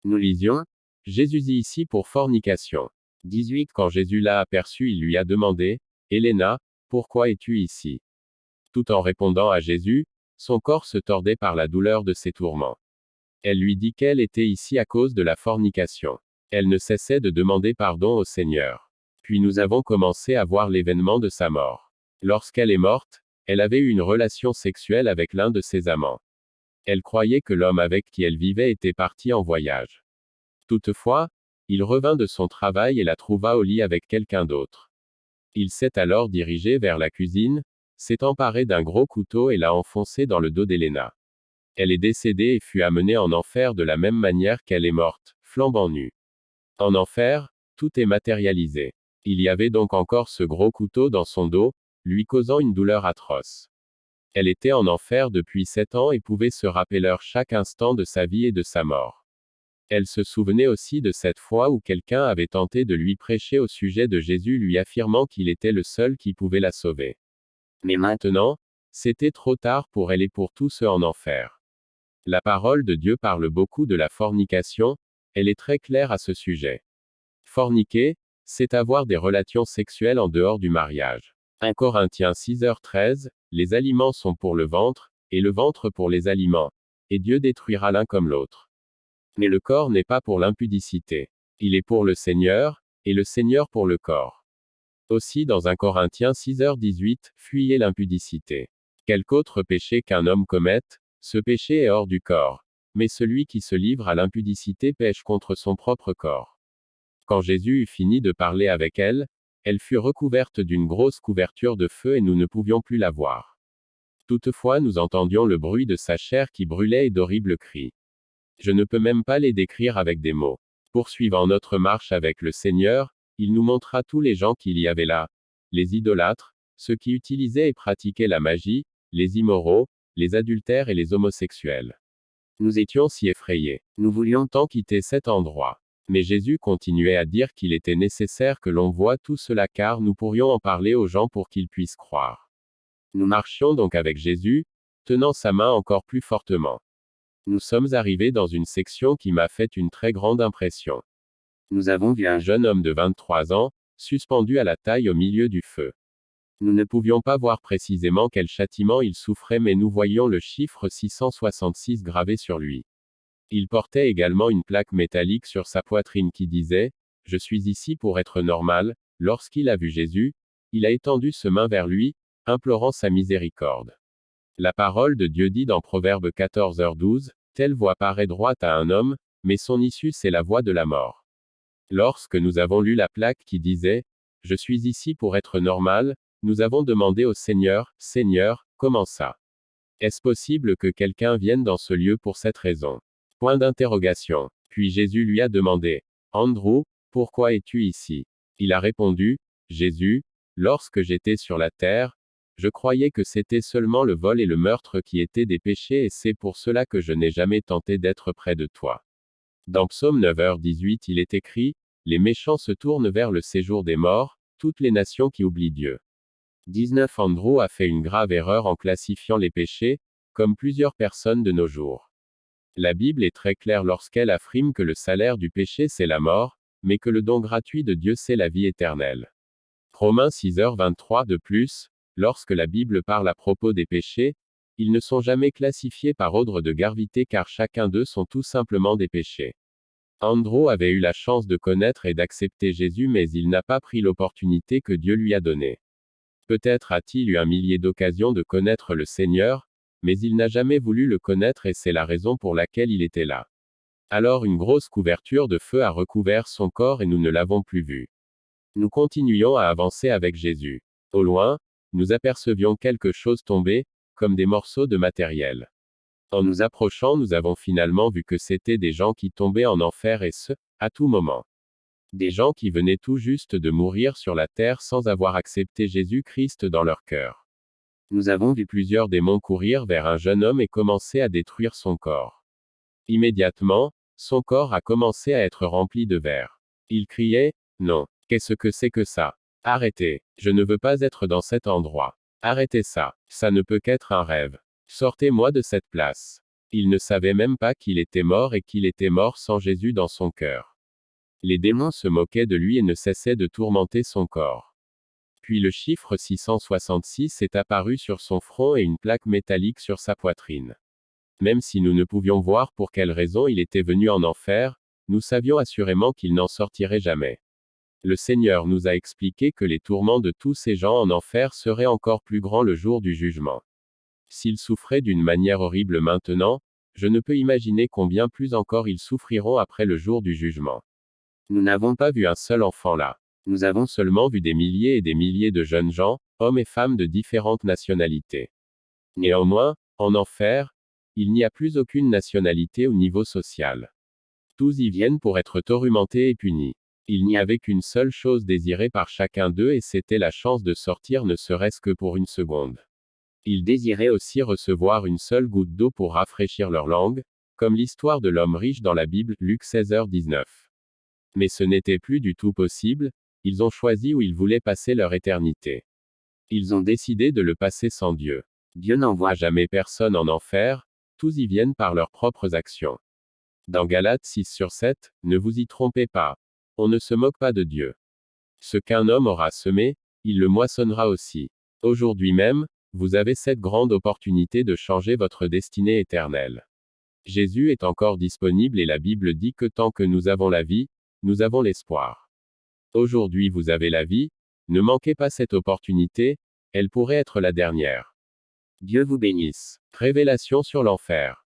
Nous lisions, Jésus dit ici pour fornication. 18 Quand Jésus l'a aperçue, il lui a demandé, Helena, pourquoi es-tu ici? Tout en répondant à Jésus, son corps se tordait par la douleur de ses tourments. Elle lui dit qu'elle était ici à cause de la fornication. Elle ne cessait de demander pardon au Seigneur. Puis nous avons commencé à voir l'événement de sa mort. Lorsqu'elle est morte, elle avait eu une relation sexuelle avec l'un de ses amants. Elle croyait que l'homme avec qui elle vivait était parti en voyage. Toutefois, il revint de son travail et la trouva au lit avec quelqu'un d'autre. Il s'est alors dirigé vers la cuisine, s'est emparé d'un gros couteau et l'a enfoncé dans le dos d'Helena. Elle est décédée et fut amenée en enfer de la même manière qu'elle est morte, flambant nue. En enfer, tout est matérialisé. Il y avait donc encore ce gros couteau dans son dos, lui causant une douleur atroce. Elle était en enfer depuis 7 ans et pouvait se rappeler chaque instant de sa vie et de sa mort. Elle se souvenait aussi de cette fois où quelqu'un avait tenté de lui prêcher au sujet de Jésus lui affirmant qu'il était le seul qui pouvait la sauver. Mais maintenant, c'était trop tard pour elle et pour tous ceux en enfer. La parole de Dieu parle beaucoup de la fornication, elle est très claire à ce sujet. Forniquer, c'est avoir des relations sexuelles en dehors du mariage. 1 Corinthiens 6h13, les aliments sont pour le ventre, et le ventre pour les aliments. Et Dieu détruira l'un comme l'autre. Mais le corps n'est pas pour l'impudicité. Il est pour le Seigneur, et le Seigneur pour le corps. Aussi dans 1 Corinthiens 6h18, fuyez l'impudicité. Quelque autre péché qu'un homme commette, ce péché est hors du corps. Mais celui qui se livre à l'impudicité pêche contre son propre corps. Quand Jésus eut fini de parler avec elle, elle fut recouverte d'une grosse couverture de feu et nous ne pouvions plus la voir. Toutefois nous entendions le bruit de sa chair qui brûlait et d'horribles cris. Je ne peux même pas les décrire avec des mots. Poursuivant notre marche avec le Seigneur, il nous montra tous les gens qu'il y avait là, les idolâtres, ceux qui utilisaient et pratiquaient la magie, les immoraux, les adultères et les homosexuels. Nous étions si effrayés. Nous voulions tant quitter cet endroit. Mais Jésus continuait à dire qu'il était nécessaire que l'on voie tout cela car nous pourrions en parler aux gens pour qu'ils puissent croire. Nous marchions donc avec Jésus, tenant sa main encore plus fortement. Nous sommes arrivés dans une section qui m'a fait une très grande impression. Nous avons vu un jeune homme de 23 ans, suspendu à la taille au milieu du feu. Nous ne pouvions pas voir précisément quel châtiment il souffrait mais nous voyions le chiffre 666 gravé sur lui. Il portait également une plaque métallique sur sa poitrine qui disait « Je suis ici pour être normal ». Lorsqu'il a vu Jésus, il a étendu ses mains vers lui, implorant sa miséricorde. La parole de Dieu dit dans Proverbe 14h12, telle voie paraît droite à un homme, mais son issue c'est la voie de la mort. Lorsque nous avons lu la plaque qui disait, je suis ici pour être normal, nous avons demandé au Seigneur, Seigneur, comment ça? Est-ce possible que quelqu'un vienne dans ce lieu pour cette raison? Point d'interrogation. Puis Jésus lui a demandé, Andrew, pourquoi es-tu ici? Il a répondu, Jésus, lorsque j'étais sur la terre, je croyais que c'était seulement le vol et le meurtre qui étaient des péchés et c'est pour cela que je n'ai jamais tenté d'être près de toi. Dans Psaume 9h18 il est écrit, les méchants se tournent vers le séjour des morts, toutes les nations qui oublient Dieu. 19 Andrew a fait une grave erreur en classifiant les péchés, comme plusieurs personnes de nos jours. La Bible est très claire lorsqu'elle affirme que le salaire du péché c'est la mort, mais que le don gratuit de Dieu c'est la vie éternelle. Romains 6h23 de plus, lorsque la Bible parle à propos des péchés, ils ne sont jamais classifiés par ordre de gravité car chacun d'eux sont tout simplement des péchés. Andrew avait eu la chance de connaître et d'accepter Jésus mais il n'a pas pris l'opportunité que Dieu lui a donnée. Peut-être a-t-il eu un millier d'occasions de connaître le Seigneur, mais il n'a jamais voulu le connaître et c'est la raison pour laquelle il était là. Alors une grosse couverture de feu a recouvert son corps et nous ne l'avons plus vu. Nous continuions à avancer avec Jésus. Au loin, nous apercevions quelque chose tomber, comme des morceaux de matériel. En nous approchant, nous avons finalement vu que c'était des gens qui tombaient en enfer et ce, à tout moment. Des gens qui venaient tout juste de mourir sur la terre sans avoir accepté Jésus-Christ dans leur cœur. Nous avons vu plusieurs démons courir vers un jeune homme et commencer à détruire son corps. Immédiatement, son corps a commencé à être rempli de verre. Il criait, non, qu'est-ce que c'est que ça? Arrêtez, je ne veux pas être dans cet endroit. Arrêtez ça, ça ne peut qu'être un rêve. Sortez-moi de cette place. Il ne savait même pas qu'il était mort et qu'il était mort sans Jésus dans son cœur. Les démons se moquaient de lui et ne cessaient de tourmenter son corps. Puis le chiffre 666 est apparu sur son front et une plaque métallique sur sa poitrine. Même si nous ne pouvions voir pour quelle raison il était venu en enfer, nous savions assurément qu'il n'en sortirait jamais. Le Seigneur nous a expliqué que les tourments de tous ces gens en enfer seraient encore plus grands le jour du jugement. S'ils souffraient d'une manière horrible maintenant, je ne peux imaginer combien plus encore ils souffriront après le jour du jugement. Nous n'avons pas vu un seul enfant là. Nous avons seulement vu des milliers et des milliers de jeunes gens, hommes et femmes de différentes nationalités. Néanmoins, en enfer, il n'y a plus aucune nationalité au niveau social. Tous y viennent pour être tourmentés et punis. Il n'y avait qu'une seule chose désirée par chacun d'eux et c'était la chance de sortir ne serait-ce que pour une seconde. Ils désiraient aussi recevoir une seule goutte d'eau pour rafraîchir leur langue, comme l'histoire de l'homme riche dans la Bible, Luc 16h19. Mais ce n'était plus du tout possible, ils ont choisi où ils voulaient passer leur éternité. Ils ont décidé de le passer sans Dieu. Dieu n'envoie jamais personne en enfer, tous y viennent par leurs propres actions. Dans Galates 6/7, ne vous y trompez pas. On ne se moque pas de Dieu. Ce qu'un homme aura semé, il le moissonnera aussi. Aujourd'hui même, vous avez cette grande opportunité de changer votre destinée éternelle. Jésus est encore disponible et la Bible dit que tant que nous avons la vie, nous avons l'espoir. Aujourd'hui vous avez la vie, ne manquez pas cette opportunité, elle pourrait être la dernière. Dieu vous bénisse. Révélation sur l'enfer.